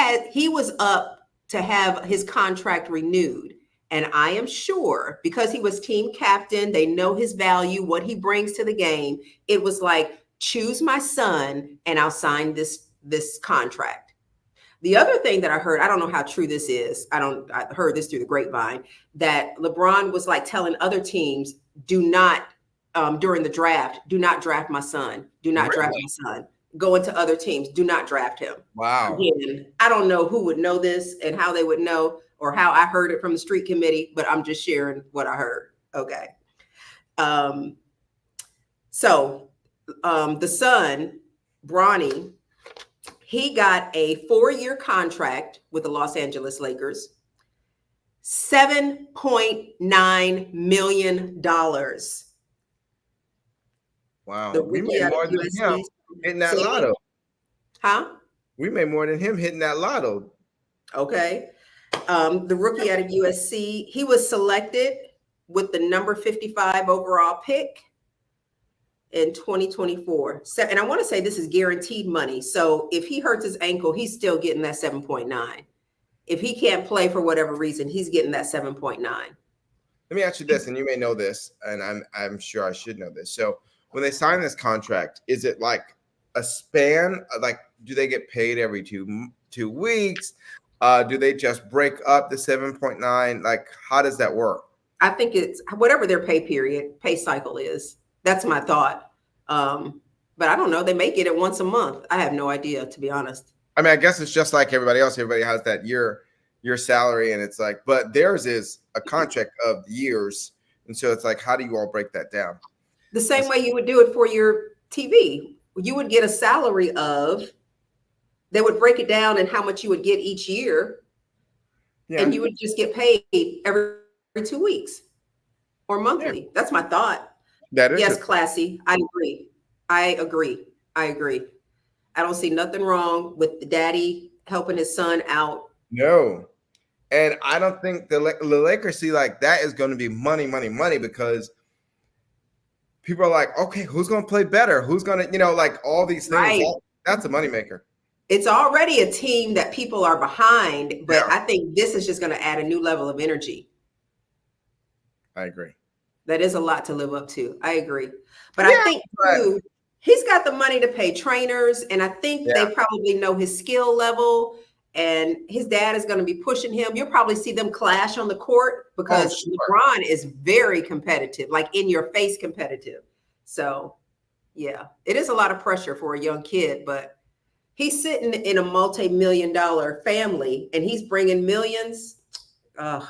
Speaker 4: was up to have his contract renewed. And I am sure because he was team captain, they know his value, what he brings to the game. It was like, choose my son and I'll sign this contract. The other thing that I heard, I don't know how true this is. I heard this through the grapevine, that LeBron was like telling other teams, do not, during the draft, do not draft my son. Do not draft my son. Go into other teams. Do not draft him.
Speaker 1: Wow.
Speaker 4: Again, I don't know who would know this and how they would know or how I heard it from the street committee, but I'm just sharing what I heard. Okay. So the son, Bronny, he got a 4-year contract with the Los Angeles Lakers, $7.9 million.
Speaker 1: Wow. We made more than him hitting that lotto.
Speaker 4: Huh?
Speaker 1: We made more than him hitting that lotto.
Speaker 4: Okay. The rookie out of USC, he was selected with the number 55 overall pick in 2024. And I want to say this is guaranteed money. So if he hurts his ankle, he's still getting that 7.9. If he can't play for whatever reason, he's getting that 7.9.
Speaker 1: Let me ask you this, and you may know this, and I'm sure I should know this. So when they sign this contract, is it like a span? Like, do they get paid every two weeks? Do they just break up the 7.9? Like, how does that work?
Speaker 4: I think it's whatever their pay cycle is. That's my thought. But I don't know. They may get it once a month. I have no idea, to be honest.
Speaker 1: I mean, I guess it's just like everybody else. Everybody has that year salary, and it's like, but theirs is a contract of years. And so it's like, how do you all break that down?
Speaker 4: The same way you would do it for your TV. You would get a salary they would break it down and how much you would get each year. Yeah. And you would just get paid every 2 weeks or monthly. Yeah. That's my thought.
Speaker 1: That is
Speaker 4: classy. I agree. I don't see nothing wrong with the daddy helping his son out.
Speaker 1: No. And I don't think the Lakers see like that is going to be money, because people are like, okay, who's going to play better? Who's going to, like all these things.
Speaker 4: Right.
Speaker 1: That's a moneymaker.
Speaker 4: It's already a team that people are behind, but I think this is just going to add a new level of energy.
Speaker 1: I agree.
Speaker 4: That is a lot to live up to. I agree. But I think too, he's got the money to pay trainers, and I think they probably know his skill level, and his dad is going to be pushing him. You'll probably see them clash on the court because LeBron is very competitive, like in your face competitive. So yeah, it is a lot of pressure for a young kid, but he's sitting in a multi-million-dollar family and he's bringing millions.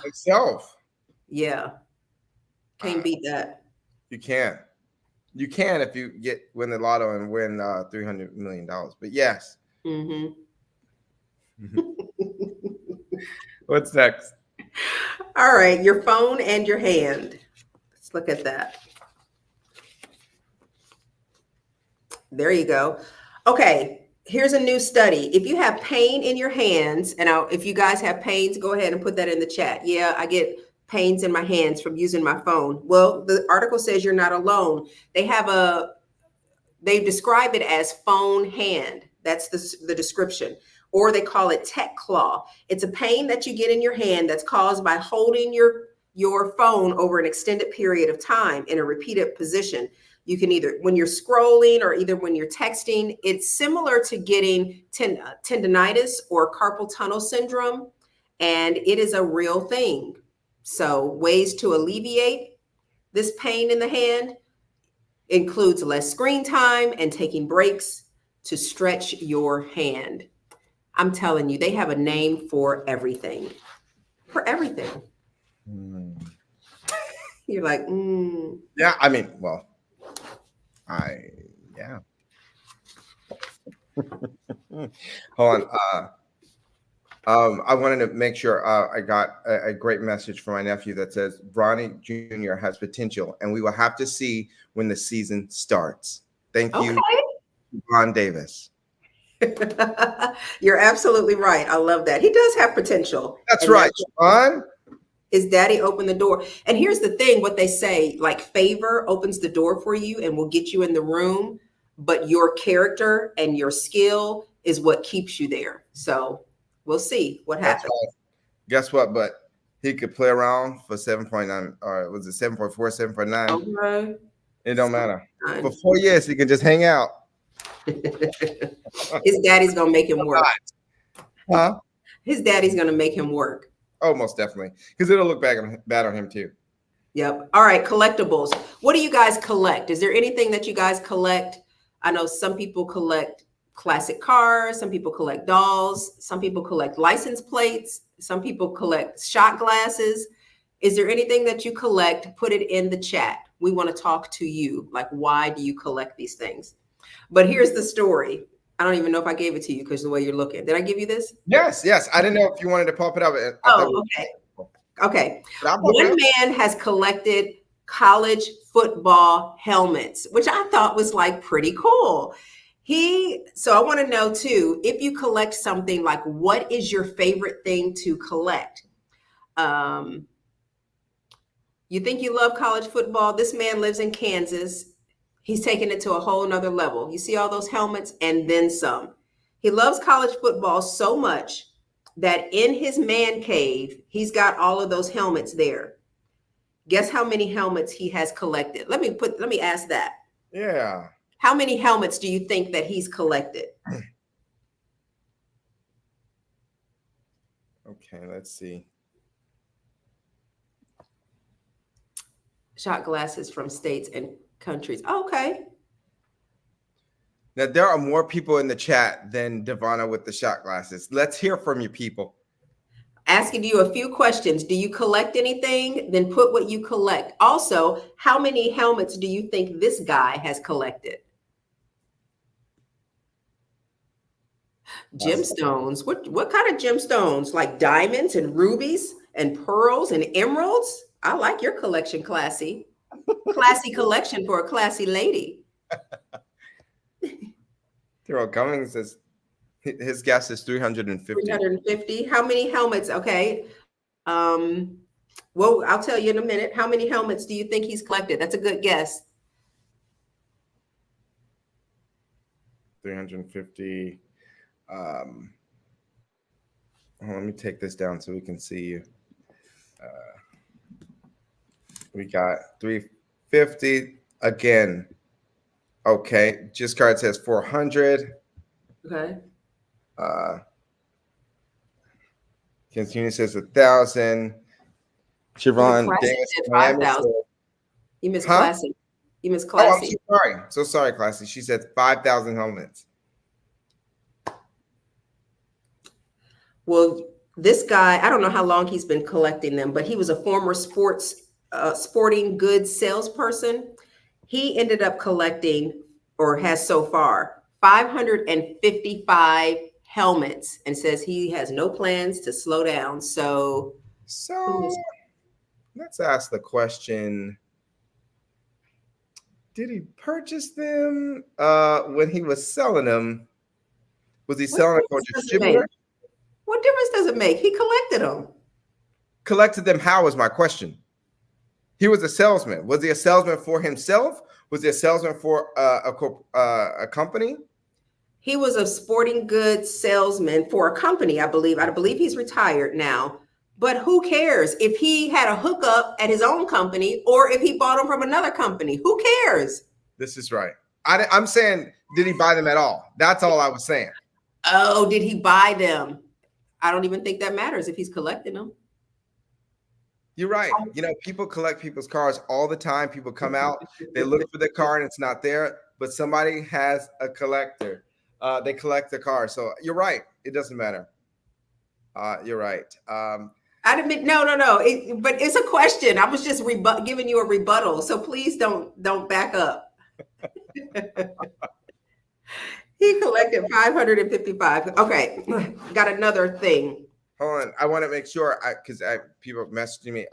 Speaker 1: Himself.
Speaker 4: Yeah. Can't beat that.
Speaker 1: You can. You can if you win the lotto and win $300 million. But yes.
Speaker 4: Mm-hmm.
Speaker 1: What's next?
Speaker 4: All right. Your phone and your hand. Let's look at that. There you go. Okay. Here's a new study. If you have pain in your hands, and if you guys have pains, go ahead and put that in the chat. Yeah, I get pains in my hands from using my phone. Well, the article says you're not alone. They describe it as phone hand. That's the description. or they call it tech claw. It's a pain that you get in your hand that's caused by holding your phone over an extended period of time in a repeated position. You can either, when you're scrolling or either when you're texting, it's similar to getting tendonitis or carpal tunnel syndrome, and it is a real thing. So ways to alleviate this pain in the hand includes less screen time and taking breaks to stretch your hand. I'm telling you, they have a name for everything. For everything. You're like,
Speaker 1: Yeah, I mean, well, yeah. Hold on. I wanted to make sure I got a great message from my nephew that says Bronny Jr. has potential, and we will have to see when the season starts. Thank you, Ron Davis.
Speaker 4: You're absolutely right. I love that. He does have potential.
Speaker 1: That's right, Ron.
Speaker 4: His daddy opened the door. And here's the thing, what they say, like favor opens the door for you and will get you in the room, but your character and your skill is what keeps you there. So we'll see what happens.
Speaker 1: Right. Guess what? But he could play around for 7.9, or was it 7.4, 7.9?
Speaker 4: Okay.
Speaker 1: It don't matter. For 4 years, he can just hang out.
Speaker 4: His daddy's going to make him work.
Speaker 1: Huh?
Speaker 4: His daddy's going to make him work.
Speaker 1: Oh, most definitely. Because it'll look bad on him too.
Speaker 4: Yep. All right. Collectibles. What do you guys collect? Is there anything that you guys collect? I know some people collect classic cars. Some people collect dolls. Some people collect license plates. Some people collect shot glasses. Is there anything that you collect? Put it in the chat. We want to talk to you. Like, why do you collect these things? But here's the story. I don't even know if I gave it to you because the way you're looking. Did I give you this?
Speaker 1: Yes. I didn't know if you wanted to pop it up.
Speaker 4: Okay. Okay. One man has collected college football helmets, which I thought was like pretty cool. So I want to know too, if you collect something, like what is your favorite thing to collect? You think you love college football? This man lives in Kansas. He's taking it to a whole nother level. You see all those helmets and then some. He loves college football so much that in his man cave, he's got all of those helmets there. Guess how many helmets he has collected? Let me ask that.
Speaker 1: Yeah.
Speaker 4: How many helmets do you think that he's collected?
Speaker 1: Okay, let's see.
Speaker 4: Shot glasses from states and countries. Okay.
Speaker 1: Now, there are more people in the chat than Devonna with the shot glasses. Let's hear from you people.
Speaker 4: Asking you a few questions. Do you collect anything? Then put what you collect. Also, how many helmets do you think this guy has collected? Gemstones. What kind of gemstones? Like diamonds and rubies and pearls and emeralds? I like your collection, classy. Classy collection for a classy lady.
Speaker 1: Terrell Cummings says his guess is 350.
Speaker 4: 350. How many helmets? Okay. Well, I'll tell you in a minute. How many helmets do you think he's collected? That's a good guess.
Speaker 1: 350. Let me take this down so we can see you. We got 350 again. Okay, Just Card says 400.
Speaker 4: Okay.
Speaker 1: Continue says 1,000. Siobhan Davis,
Speaker 4: 5,000. You missed classy. You missed classy.
Speaker 1: Oh, I'm so sorry, classy. She said 5,000 helmets.
Speaker 4: Well, this guy, I don't know how long he's been collecting them, but he was a former sporting goods salesperson. He ended up collecting, or has so far, 555 helmets, and says he has no plans to slow down. So
Speaker 1: let's ask the question. Did he purchase them when he was selling them? Was he selling them for distributor?
Speaker 4: What difference does it make? He collected them.
Speaker 1: Collected them how is my question. He was a salesman. Was he a salesman for himself? Was he a salesman for a company?
Speaker 4: He was a sporting goods salesman for a company, I believe. I believe he's retired now. But who cares if he had a hookup at his own company or if he bought them from another company? Who cares?
Speaker 1: This is right. I'm saying, did he buy them at all? That's all I was saying.
Speaker 4: Oh, did he buy them? I don't even think that matters if he's collecting them.
Speaker 1: You're right. You know, people collect people's cars all the time. People come out, they look for the car and it's not there, but somebody has a collector. They collect the car. So you're right. It doesn't matter. You're right.
Speaker 4: I admit, no. But it's a question. I was just giving you a rebuttal. So please don't back up. He collected 555. Okay, got another thing.
Speaker 1: Hold on. I want to make sure because people messaging me.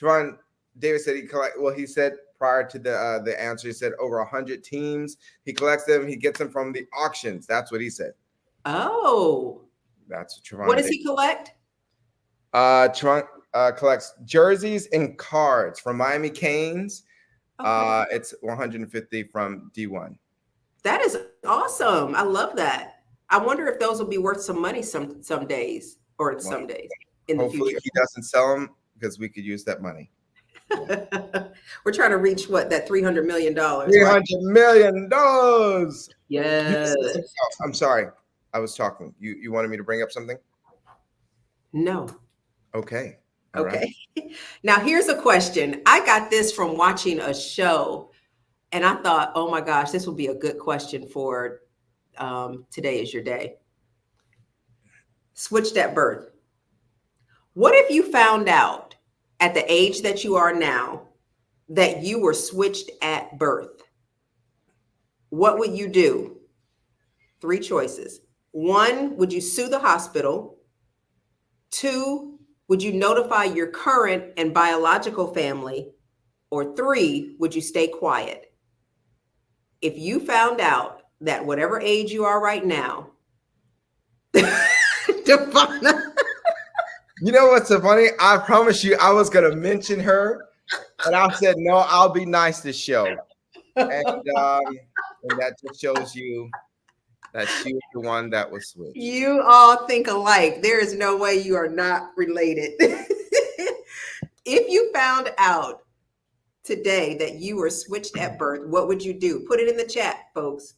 Speaker 1: Javon Davis said he said prior to the answer, he said over 100 teams. He collects them. He gets them from the auctions. That's what he said.
Speaker 4: Oh.
Speaker 1: That's what Javon.
Speaker 4: What does he collect?
Speaker 1: Javon collects jerseys and cards from Miami Canes. Okay. It's 150 from D1.
Speaker 4: That is awesome. I love that. I wonder if those will be worth some money some days or some days in the future.
Speaker 1: Hopefully he doesn't sell them because we could use that money.
Speaker 4: We're trying to reach that $300 million.
Speaker 1: $300 million.
Speaker 4: Yes.
Speaker 1: I'm sorry. I was talking. You wanted me to bring up something?
Speaker 4: No.
Speaker 1: Okay.
Speaker 4: All okay. Right. Now here's a question. I got this from watching a show and I thought, oh my gosh, this will be a good question for Today Is Your Day. Switched at birth. What if you found out at the age that you are now that you were switched at birth? What would you do? 3 choices. 1, would you sue the hospital? 2, would you notify your current and biological family? Or 3, would you stay quiet? If you found out that whatever age you are right now, Devonna.
Speaker 1: You know what's so funny? I promise you I was going to mention her, and I said, no, I'll be nice this show. And that just shows you that she was the one that was switched.
Speaker 4: You all think alike. There is no way you are not related. If you found out today that you were switched at birth, what would you do? Put it in the chat, folks.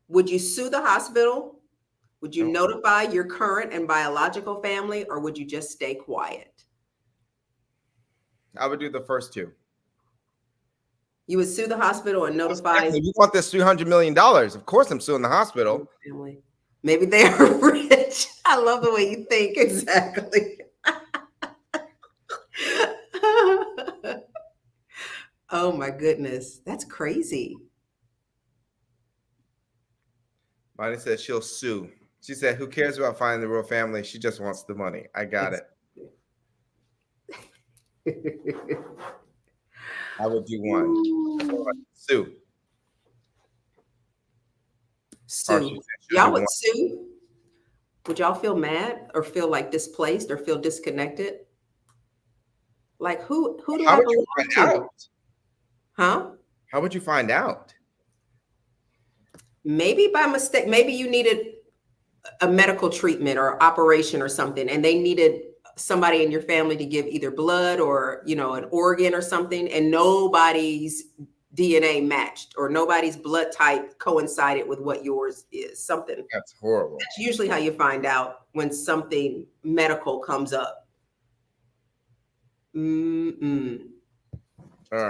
Speaker 4: Would you sue the hospital? Would you notify your current and biological family, or would you just stay quiet?
Speaker 1: I would do the first 2.
Speaker 4: You would sue the hospital and notify.
Speaker 1: You want this $300 million? Of course, I'm suing the hospital.
Speaker 4: Family. Maybe they are rich. I love the way you think. Exactly. Oh my goodness, that's crazy.
Speaker 1: Bonnie said she'll sue. She said, "Who cares about finding the real family? She just wants the money." I got it. I would do 1. Sue.
Speaker 4: Sue. Y'all would sue? Would y'all feel mad or feel like displaced or feel disconnected? Like who do I belong to? Huh?
Speaker 1: How would you find out?
Speaker 4: Maybe by mistake. Maybe you needed a medical treatment or operation or something, and they needed somebody in your family to give either blood or, an organ or something, and nobody's DNA matched or nobody's blood type coincided with what yours is. Something.
Speaker 1: That's horrible.
Speaker 4: That's usually how you find out when something medical comes up. Right.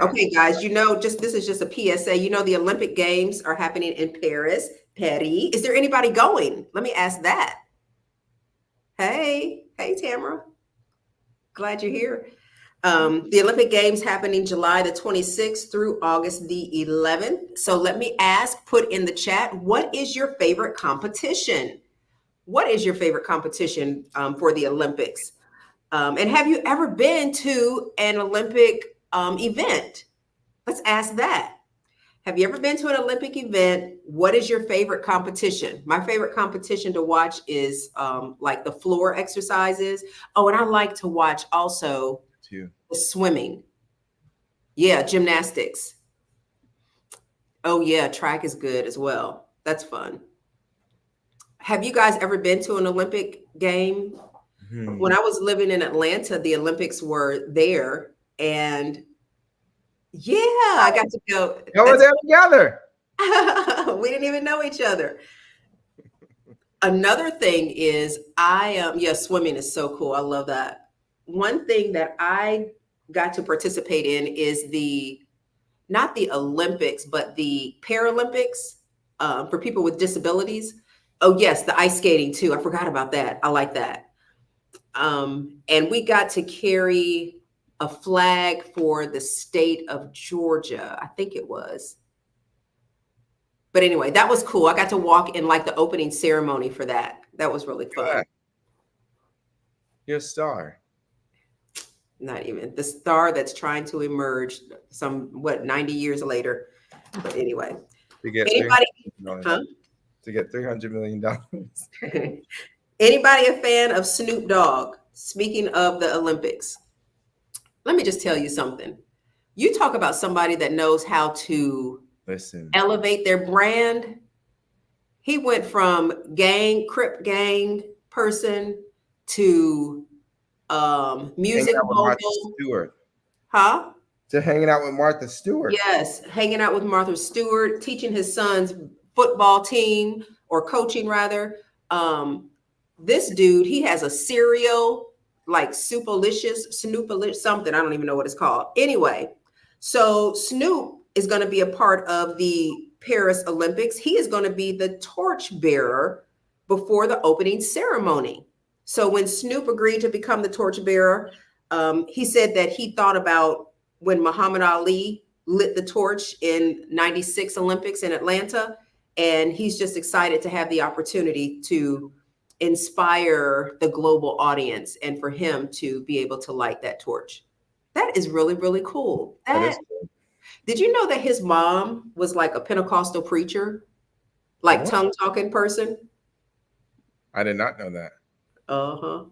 Speaker 4: Okay, guys, this is just a PSA. The Olympic Games are happening in Paris. Is there anybody going? Let me ask that. Hey, Tamara. Glad you're here. The Olympic Games happening July the 26th through August the 11th. So let me put in the chat, what is your favorite competition? What is your favorite competition for the Olympics? And have you ever been to an Olympic event? Let's ask that. Have you ever been to an Olympic event? What is your favorite competition? My favorite competition to watch is like the floor exercises. Oh, and I like to watch also the swimming. Yeah, gymnastics. Oh yeah, track is good as well. That's fun. Have you guys ever been to an Olympic game? When I was living in Atlanta, the Olympics were there, and yeah, I got to go.
Speaker 1: Go over there together.
Speaker 4: We didn't even know each other. Another thing is swimming is so cool. I love that. One thing that I got to participate in is not the Olympics, but the Paralympics for people with disabilities. Oh yes, the ice skating too. I forgot about that. I like that. And we got to carry a flag for the state of Georgia. I think it was. But anyway, that was cool. I got to walk in like the opening ceremony for that. That was really fun.
Speaker 1: You're a star.
Speaker 4: Not even the star that's trying to emerge 90 years later. But anyway, anybody,
Speaker 1: to get $300 million.
Speaker 4: Anybody a fan of Snoop Dogg? Speaking of the Olympics, let me just tell you something. You talk about somebody that knows how to elevate their brand. He went from Crip gang person to music mogul. Huh?
Speaker 1: To hanging out with Martha Stewart.
Speaker 4: Yes, hanging out with Martha Stewart, teaching his son's football team, or coaching rather. This dude, he has a cereal like Snoopalicious, something. I don't even know what it's called. Anyway, so Snoop is going to be a part of the Paris Olympics. He is going to be the torch bearer before the opening ceremony. So when Snoop agreed to become the torch bearer, he said that he thought about when Muhammad Ali lit the torch in '96 Olympics in Atlanta. And he's just excited to have the opportunity to inspire the global audience and for him to be able to light that torch. That is really, really cool. Did you know that his mom was like a Pentecostal preacher, like tongue-talking person?
Speaker 1: I did not know that.
Speaker 4: Uh-huh.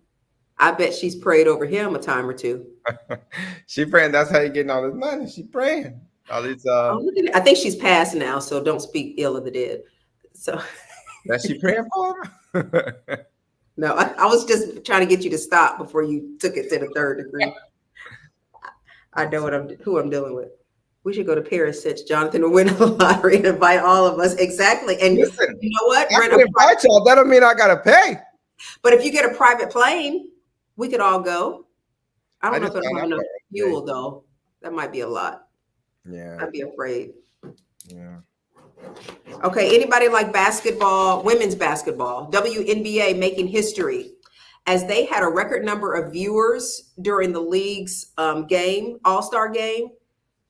Speaker 4: I bet she's prayed over him a time or two.
Speaker 1: She praying. That's how you getting all this money. She praying. All these.
Speaker 4: I think she's passed now, so don't speak ill of the dead. So.
Speaker 1: That she praying for?
Speaker 4: No, I was just trying to get you to stop before you took it to the third degree. I know who I'm dealing with. We should go to Paris since Jonathan will win the lottery and invite all of us. Exactly. And listen, you know what?
Speaker 1: I can invite y'all. That don't mean I gotta pay.
Speaker 4: But if you get a private plane, we could all go. I don't know if it'll have enough fuel though. That might be a lot.
Speaker 1: Yeah.
Speaker 4: I'd be afraid.
Speaker 1: Yeah.
Speaker 4: Okay, anybody like basketball, women's basketball, WNBA making history as they had a record number of viewers during the league's all-star game.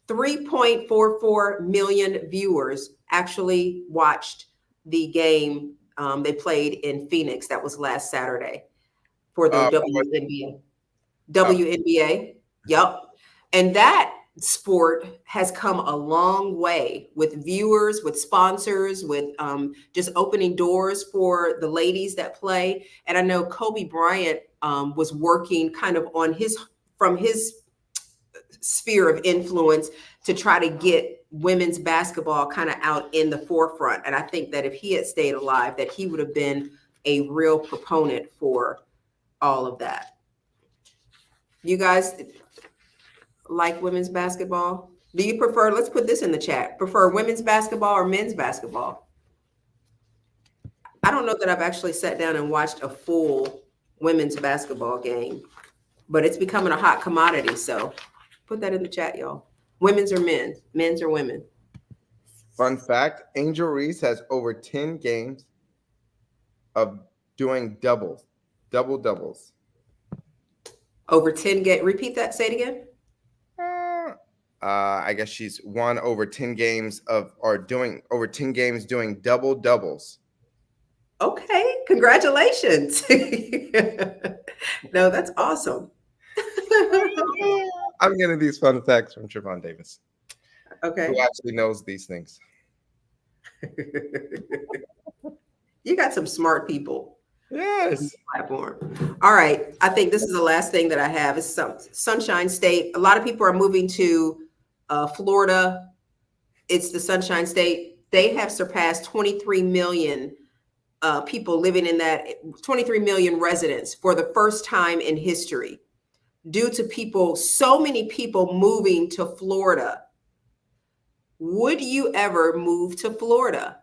Speaker 4: 3.44 million viewers actually watched the game they played in Phoenix. That was last Saturday for the WNBA. WNBA, yep. And that sport has come a long way with viewers, with sponsors, with just opening doors for the ladies that play. And I know Kobe Bryant was working kind of from his sphere of influence to try to get women's basketball kind of out in the forefront. And I think that if he had stayed alive, that he would have been a real proponent for all of that. You guys like women's basketball? Do you prefer, let's put this in the chat, prefer women's basketball or men's basketball? I don't know that I've actually sat down and watched a full women's basketball game, but it's becoming a hot commodity. So put that in the chat, y'all. Women's or men's? Men's or women?
Speaker 1: Fun fact, Angel Reese has over 10 games of doing doubles.
Speaker 4: Over 10 repeat that, say it again.
Speaker 1: I guess she's won over 10 games doing over 10 games doing doubles.
Speaker 4: Okay, congratulations. No, that's awesome.
Speaker 1: I'm getting these fun facts from Trevon Davis.
Speaker 4: Okay.
Speaker 1: Who actually knows these things.
Speaker 4: You got some smart people.
Speaker 1: Yes.
Speaker 4: Platform. All right. I think this is the last thing that I have is Sunshine State. A lot of people are moving to Florida. It's the Sunshine State they have surpassed 23 million people living in that, 23 million residents for the first time in history, due to so many people moving to Florida. Would you ever move to Florida?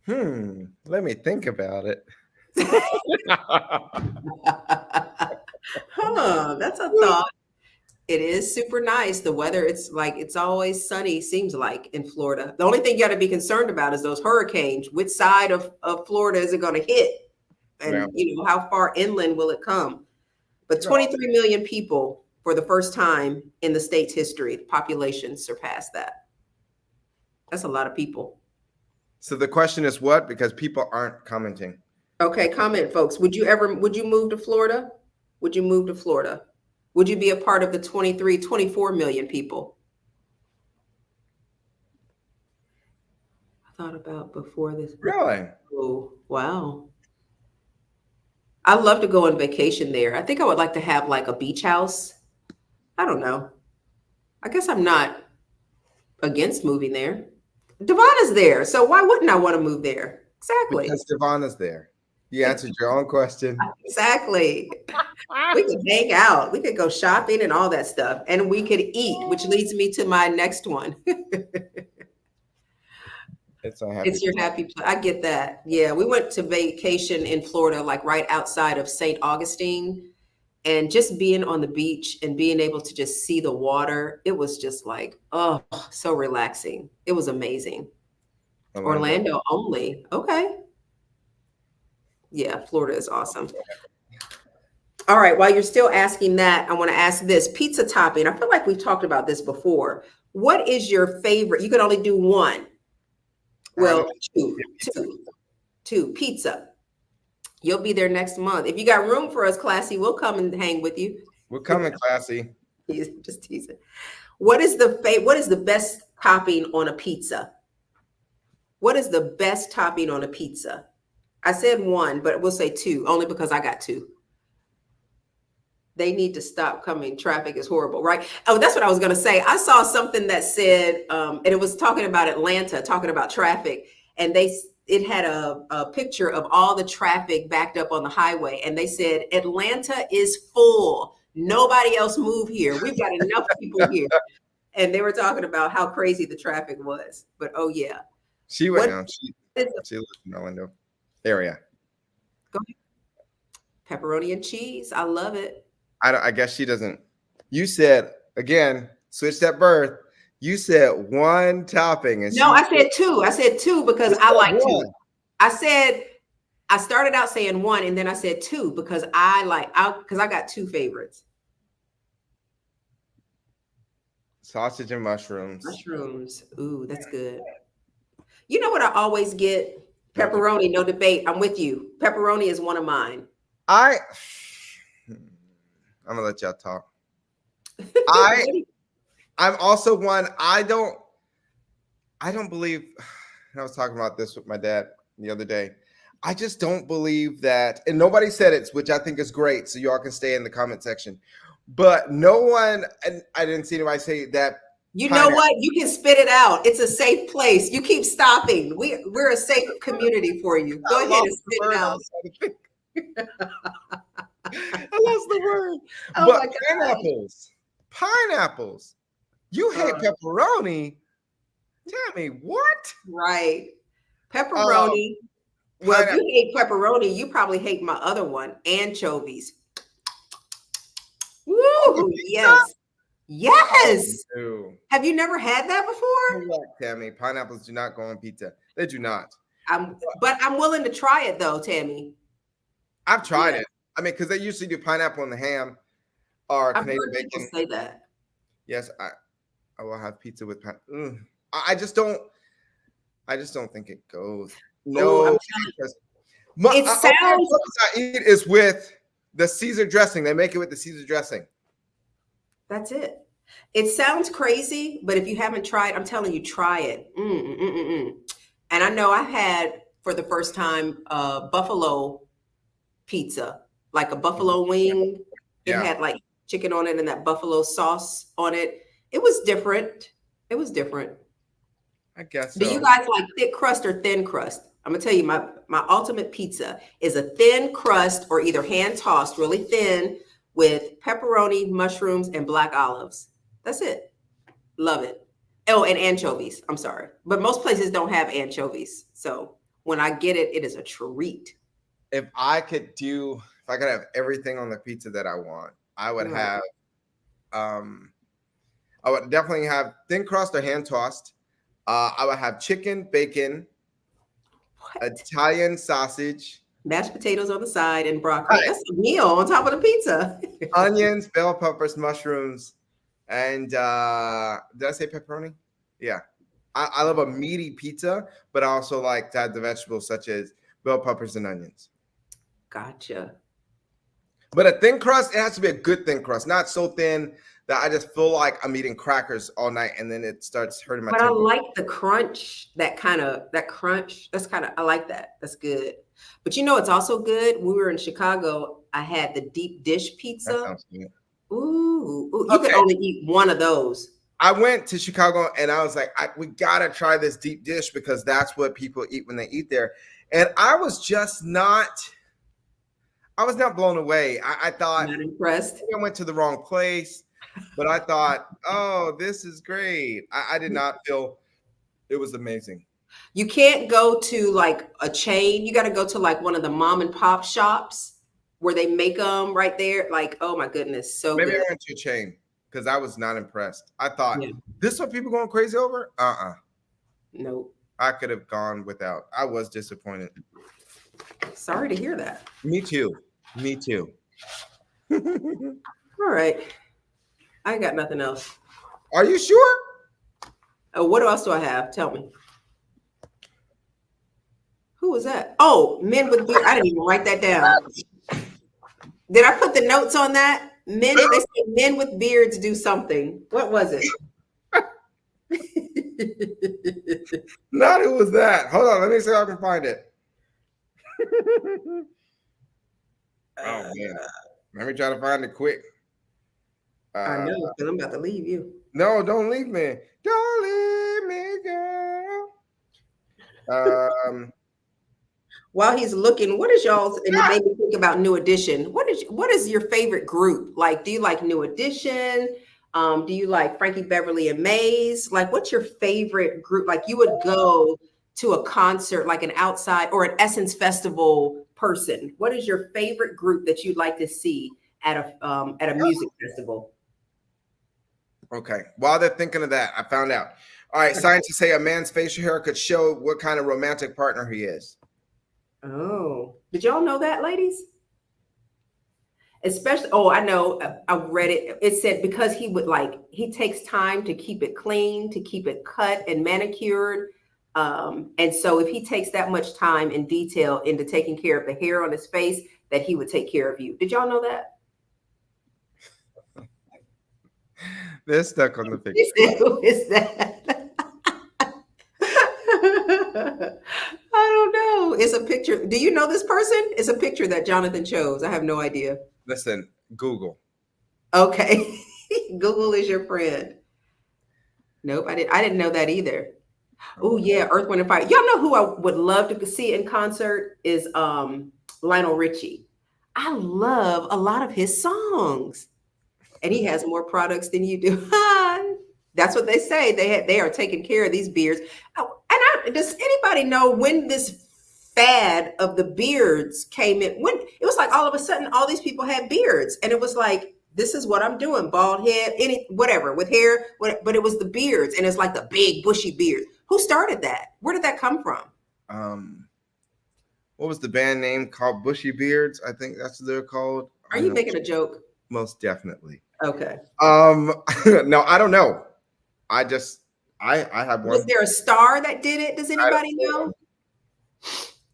Speaker 1: Let me think about it.
Speaker 4: That's a thought. It is super nice. The weather, it's always sunny, seems like, in Florida. The only thing you got to be concerned about is those hurricanes. Which side of Florida is it going to hit? And how far inland will it come? But 23 million people for the first time in the state's history, the population surpassed that. That's a lot of people.
Speaker 1: So the question is what? Because people aren't commenting.
Speaker 4: Okay, comment, folks. Would you move to Florida? Would you move to Florida? Would you be a part of the 24 million people? I thought about before this.
Speaker 1: Really?
Speaker 4: Oh, wow. I love to go on vacation there. I think I would like to have like a beach house. I don't know. I guess I'm not against moving there. Devonna's there, so why wouldn't I want to move there? Exactly.
Speaker 1: Because Devonna's there. You answered your own question.
Speaker 4: Exactly. We could hang out. We could go shopping and all that stuff. And we could eat, which leads me to my next one. It's your happy place. I get that. Yeah, we went to vacation in Florida, like right outside of St. Augustine. And just being on the beach and being able to just see the water, it was just like, oh, so relaxing. It was amazing. Orlando only. Okay. Yeah, Florida is awesome. All right, while you're still asking that, I want to ask this pizza topping. I feel like we've talked about this before. What is your favorite? You can only do one. Well, two pizza. You'll be there next month. If you got room for us, Classy, we'll come and hang with you.
Speaker 1: We're coming, Classy.
Speaker 4: Just teasing. What is the best topping on a pizza? What is the best topping on a pizza? I said one, but we'll say two, only because I got two. They need to stop coming. Traffic is horrible, right? Oh, that's what I was going to say. I saw something that said, and it was talking about Atlanta, talking about traffic, and it had a picture of all the traffic backed up on the highway, and they said, Atlanta is full. Nobody else move here. We've got enough people here. And they were talking about how crazy the traffic was. But oh yeah.
Speaker 1: She went down. She lives in Orlando area.
Speaker 4: Go ahead. Pepperoni and cheese. I love it.
Speaker 1: I guess she doesn't. You said, again, switch that birth. You said one topping. And
Speaker 4: no, I said two. I said two because I like two. I started out saying one and then I said two because I got two favorites.
Speaker 1: Sausage and mushrooms.
Speaker 4: Mushrooms. Ooh, that's good. You know what I always get? Pepperoni, no debate. I'm with you. Pepperoni is one of mine.
Speaker 1: I'm gonna let y'all talk. I'm also one. I don't believe. I was talking about this with my dad the other day. I just don't believe that, and nobody said it, which I think is great. So y'all can stay in the comment section. But no one, and I didn't see anybody say that.
Speaker 4: You know what? You can spit it out. It's a safe place. You keep stopping. We're a safe community for you. Go ahead and spit it out.
Speaker 1: I lost the word.
Speaker 4: Oh
Speaker 1: but pineapples. You hate pepperoni. Tammy, what?
Speaker 4: Right. Pepperoni. Well, if you hate pepperoni, you probably hate my other one, anchovies. Woo! Yes. Yes.
Speaker 1: Oh,
Speaker 4: have you never had that before?
Speaker 1: Tammy, pineapples do not go on pizza. They do not.
Speaker 4: But I'm willing to try it though, Tammy.
Speaker 1: I've tried it. I mean, because they usually do pineapple on the ham or
Speaker 4: I've
Speaker 1: Canadian
Speaker 4: heard
Speaker 1: bacon.
Speaker 4: people say that.
Speaker 1: Yes, I will have pizza with pineapple. I just don't think it goes. No,
Speaker 4: it sounds.
Speaker 1: I eat is with the Caesar dressing. They make it with the Caesar dressing.
Speaker 4: That's it. It sounds crazy, but if you haven't tried, I'm telling you, try it. And I know I had for the first time buffalo pizza, like a buffalo wing. It had like chicken on it and that buffalo sauce on it. It was different.
Speaker 1: I guess
Speaker 4: Do you
Speaker 1: so.
Speaker 4: guys like thick crust or thin crust? I'm gonna tell you my ultimate pizza is a thin crust or either hand tossed, really thin, with pepperoni, mushrooms, and black olives. That's it. Love it. Oh, and anchovies. I'm sorry, but most places don't have anchovies. So when I get it, it is a treat.
Speaker 1: If I could have everything on the pizza that I want, I would
Speaker 4: Right.
Speaker 1: have I would definitely have thin crust or hand tossed. I would have chicken, bacon,
Speaker 4: What?
Speaker 1: Italian sausage,
Speaker 4: Mashed potatoes on the side and broccoli.
Speaker 1: right,
Speaker 4: That's a meal on top of the pizza.
Speaker 1: onions, bell peppers, mushrooms, and did I say pepperoni? Yeah. I love a meaty pizza, but I also like to have the vegetables such as bell peppers and onions.
Speaker 4: Gotcha.
Speaker 1: But a thin crust, it has to be a good thin crust, not so thin that I just feel like I'm eating crackers all night and then it starts hurting my
Speaker 4: But I
Speaker 1: temple.
Speaker 4: like the crunch, that crunch. I like that. That's good. But you know, it's also good. When we were in Chicago, I had the deep dish
Speaker 1: That
Speaker 4: pizza.
Speaker 1: sounds good.
Speaker 4: Ooh, you could
Speaker 1: Okay.
Speaker 4: only eat one of those.
Speaker 1: I went to Chicago and I was like, we gotta try this deep dish because that's what people eat when they eat there. And I was not blown away. I thought
Speaker 4: Not impressed.
Speaker 1: maybe I went to the wrong place, but I thought, oh, this is great. I did not feel it was amazing.
Speaker 4: You can't go to like a chain. You got to go to like one of the mom and pop shops where they make them right there. Like, oh my goodness, so
Speaker 1: Maybe
Speaker 4: good.
Speaker 1: I went to a chain because I was not impressed. I thought,
Speaker 4: Yeah.
Speaker 1: this is what people going crazy over?
Speaker 4: Nope.
Speaker 1: I could have gone without. I was disappointed.
Speaker 4: Sorry to hear that.
Speaker 1: Me too.
Speaker 4: All right. I got nothing else.
Speaker 1: Are you sure?
Speaker 4: Oh, what else do I have? Tell me. Who was that? Oh, men with beard. I didn't even write that down. Did I put the notes on that? They say men with beards do something. What was it?
Speaker 1: Not who was that? Hold on, let me see if I can find it. Oh man, let me try to find it quick.
Speaker 4: I know, because I'm about to leave you.
Speaker 1: No, don't leave me. Don't leave me, girl.
Speaker 4: While he's looking, what is y'all's? And it made me think about New Edition. What is your favorite group? Like, do you like New Edition? Do you like Frankie Beverly and Maze? Like, what's your favorite group? Like, you would go to a concert, like an outside or an Essence Festival person. What is your favorite group that you'd like to see at a music festival?
Speaker 1: Okay. While they're thinking of that, I found out. All right. Scientists say a man's facial hair could show what kind of romantic partner he is.
Speaker 4: Oh, did y'all know that, ladies? Especially, oh, I know, I read it. It said because he takes time to keep it clean, to keep it cut and manicured. And so if he takes that much time and detail into taking care of the hair on his face, that he would take care of you. Did y'all know that?
Speaker 1: They're stuck on the picture.
Speaker 4: Who is that? I don't know. It's a picture. Do you know this person? It's a picture that Jonathan chose. I have no idea.
Speaker 1: Listen, Google.
Speaker 4: Okay. Google is your friend. Nope, I didn't know that either. Oh yeah, Earth, Wind, and Fire. Y'all know who I would love to see in concert is Lionel Richie. I love a lot of his songs. And he has more products than you do. That's what they say. They are taking care of these beards. Does anybody know when this fad of the beards came in? When it was like all of a sudden all these people had beards, and it was like, this is what I'm doing, bald head, whatever with hair, but it was the beards, and it's like the big bushy beards. Who started that? Where did that come from?
Speaker 1: What was the band name called? Bushy Beards, I think that's what they're called.
Speaker 4: Are you making a joke?
Speaker 1: Most definitely.
Speaker 4: Okay.
Speaker 1: No, I don't know. I have one.
Speaker 4: Was there a star that did it? Does anybody know?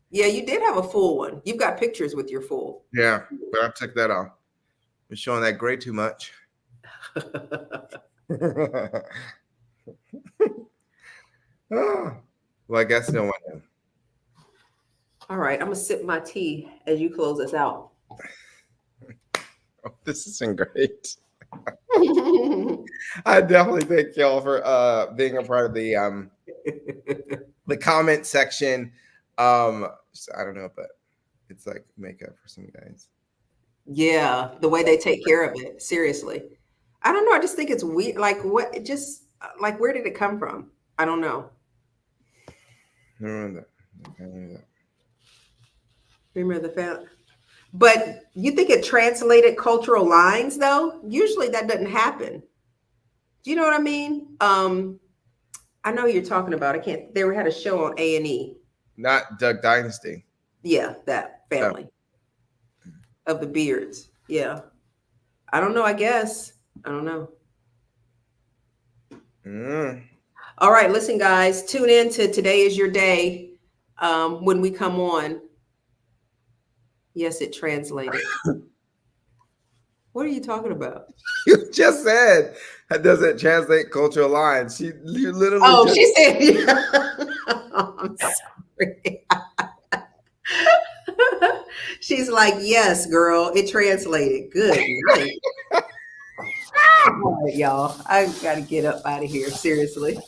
Speaker 4: Yeah, you did have a full one. You've got pictures with your full.
Speaker 1: Yeah, but I took that off. We're showing that gray too much. Well, I guess no one knew.
Speaker 4: All right, I'm gonna sip my tea as you close us out.
Speaker 1: Oh, this has been great. I definitely thank y'all for being a part of the The comment section, I don't know, but it's like makeup for some guys.
Speaker 4: Yeah, the way they take care of it. Seriously. I don't know. I just think it's weird. Like what just like where did it come from? I don't know.
Speaker 1: Remember that.
Speaker 4: Remember the family. But you think it translated cultural lines though? Usually that doesn't happen. Do you know what I mean? I know you're talking about. I can't. They had a show on A&E.
Speaker 1: Not Duck Dynasty.
Speaker 4: Yeah, that family of the Beards. Yeah, I don't know. I guess I don't know. All right, listen, guys. Tune in to Today Is Your Day when we come on. Yes, it translated. What are you talking about?
Speaker 1: You just said that doesn't translate cultural lines. You literally.
Speaker 4: Oh,
Speaker 1: just...
Speaker 4: she said. I'm sorry. She's like, yes, girl, it translated. Good. All right, y'all. I gotta get up out of here. Seriously.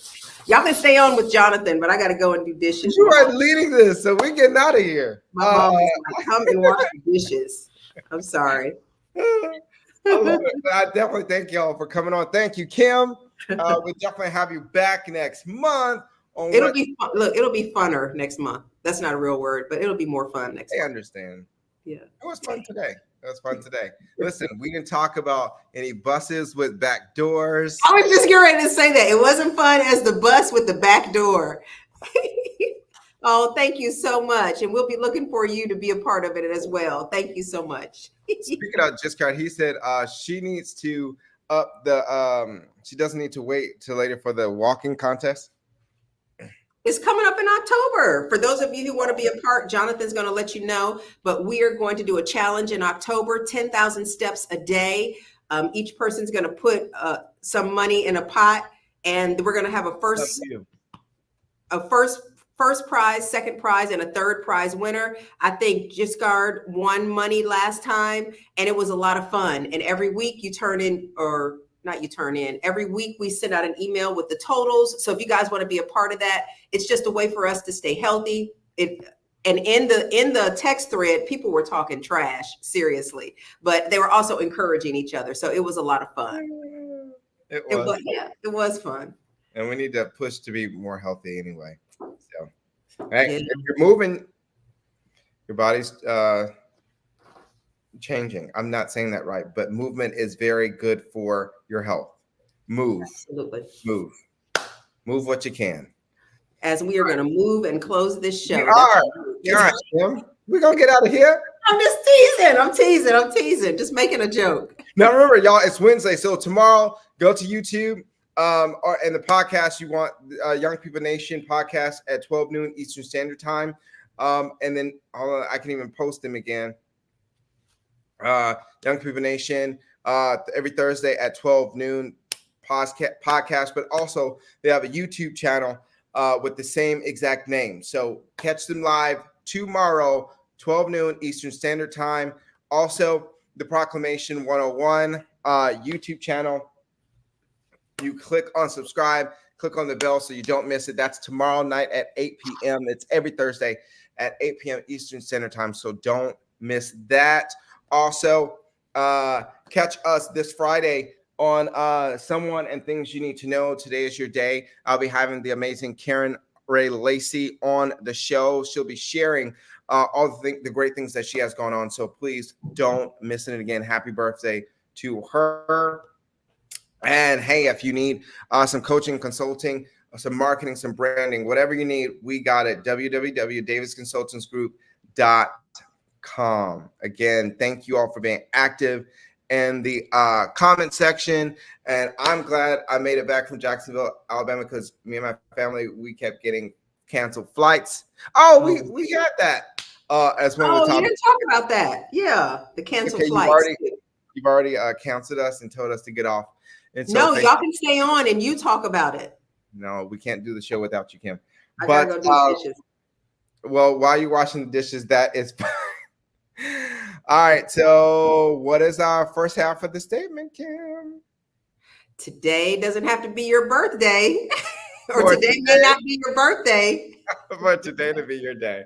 Speaker 4: Y'all can stay on with Jonathan, but I gotta go and do dishes.
Speaker 1: You are leading this, so we're getting out of here.
Speaker 4: My mom is like, come and wash the dishes. I'm sorry.
Speaker 1: I love it. I definitely thank y'all for coming on. Thank you, Kim. We'll definitely have you back next month.
Speaker 4: It'll be fun. Look, it'll be funner next month. That's not a real word, but it'll be more fun next month.
Speaker 1: I understand.
Speaker 4: Yeah.
Speaker 1: It was fun today. Listen, we didn't talk about any buses with back doors.
Speaker 4: I was just getting ready to say that. It wasn't fun as the bus with the back door. Oh, thank you so much. And we'll be looking for you to be a part of it as well. Thank you so much.
Speaker 1: Speaking of Jessica, he said she needs to up the she doesn't need to wait till later for the walking contest.
Speaker 4: It's coming up in October. For those of you who want to be a part, Jonathan's going to let you know, but we are going to do a challenge in October, 10,000 steps a day. Each person's going to put some money in a pot, and we're going to have a first prize, second prize, and a third prize winner. I think Giscard won money last time, and it was a lot of fun. And every week you turn in, or not you turn in, every week we send out an email with the totals. So if you guys want to be a part of that, it's just a way for us to stay healthy. And in the text thread, people were talking trash, seriously, but they were also encouraging each other. So it was a lot of fun. It was fun.
Speaker 1: And we need to push to be more healthy anyway. So, right, if you're moving, your body's changing. I'm not saying that right, but movement is very good for your health. Move.
Speaker 4: Absolutely.
Speaker 1: Move what you can.
Speaker 4: As we are going to move and close this show.
Speaker 1: Gosh, Kim, we're going to get out of here.
Speaker 4: I'm just teasing. I'm teasing. Just making a joke.
Speaker 1: Now, remember, y'all, it's Wednesday. So tomorrow, go to YouTube or in the podcast, you want Young People Nation podcast at 12 noon Eastern Standard Time. And then I can even post them again. Young People Nation every Thursday at 12 noon podcast, but also they have a YouTube channel with the same exact name. So catch them live tomorrow, 12 noon Eastern Standard Time. Also, the Proclamation 101 YouTube channel. You click on subscribe, click on the bell so you don't miss it. That's tomorrow night at 8 p.m. It's every Thursday at 8 p.m. Eastern Standard Time. So don't miss that. Also, catch us this Friday on Someone and Things You Need to Know. Today is your day. I'll be having the amazing Karen Ray Lacey on the show. She'll be sharing all the great things that she has going on. So please don't miss it again. Happy birthday to her. And hey, if you need some coaching, consulting, some marketing, some branding, whatever you need, we got it. www.davisconsultantsgroup.com. Again, thank you all for being active in the comment section. And I'm glad I made it back from Jacksonville, Alabama, because me and my family, we kept getting canceled flights. Oh, we had that as one of the topics.
Speaker 4: You didn't talk about that. Yeah, the canceled flights.
Speaker 1: You've already canceled us and told us to get off. And so
Speaker 4: no, y'all can stay on and you talk about it.
Speaker 1: No, we can't do the show without you, Kim.
Speaker 4: I gotta go do the dishes.
Speaker 1: Well, while you're washing the dishes, that is all right. So what is our first half of the statement, Kim?
Speaker 4: Today doesn't have to be your birthday. or today may not be your birthday.
Speaker 1: For today to be your day.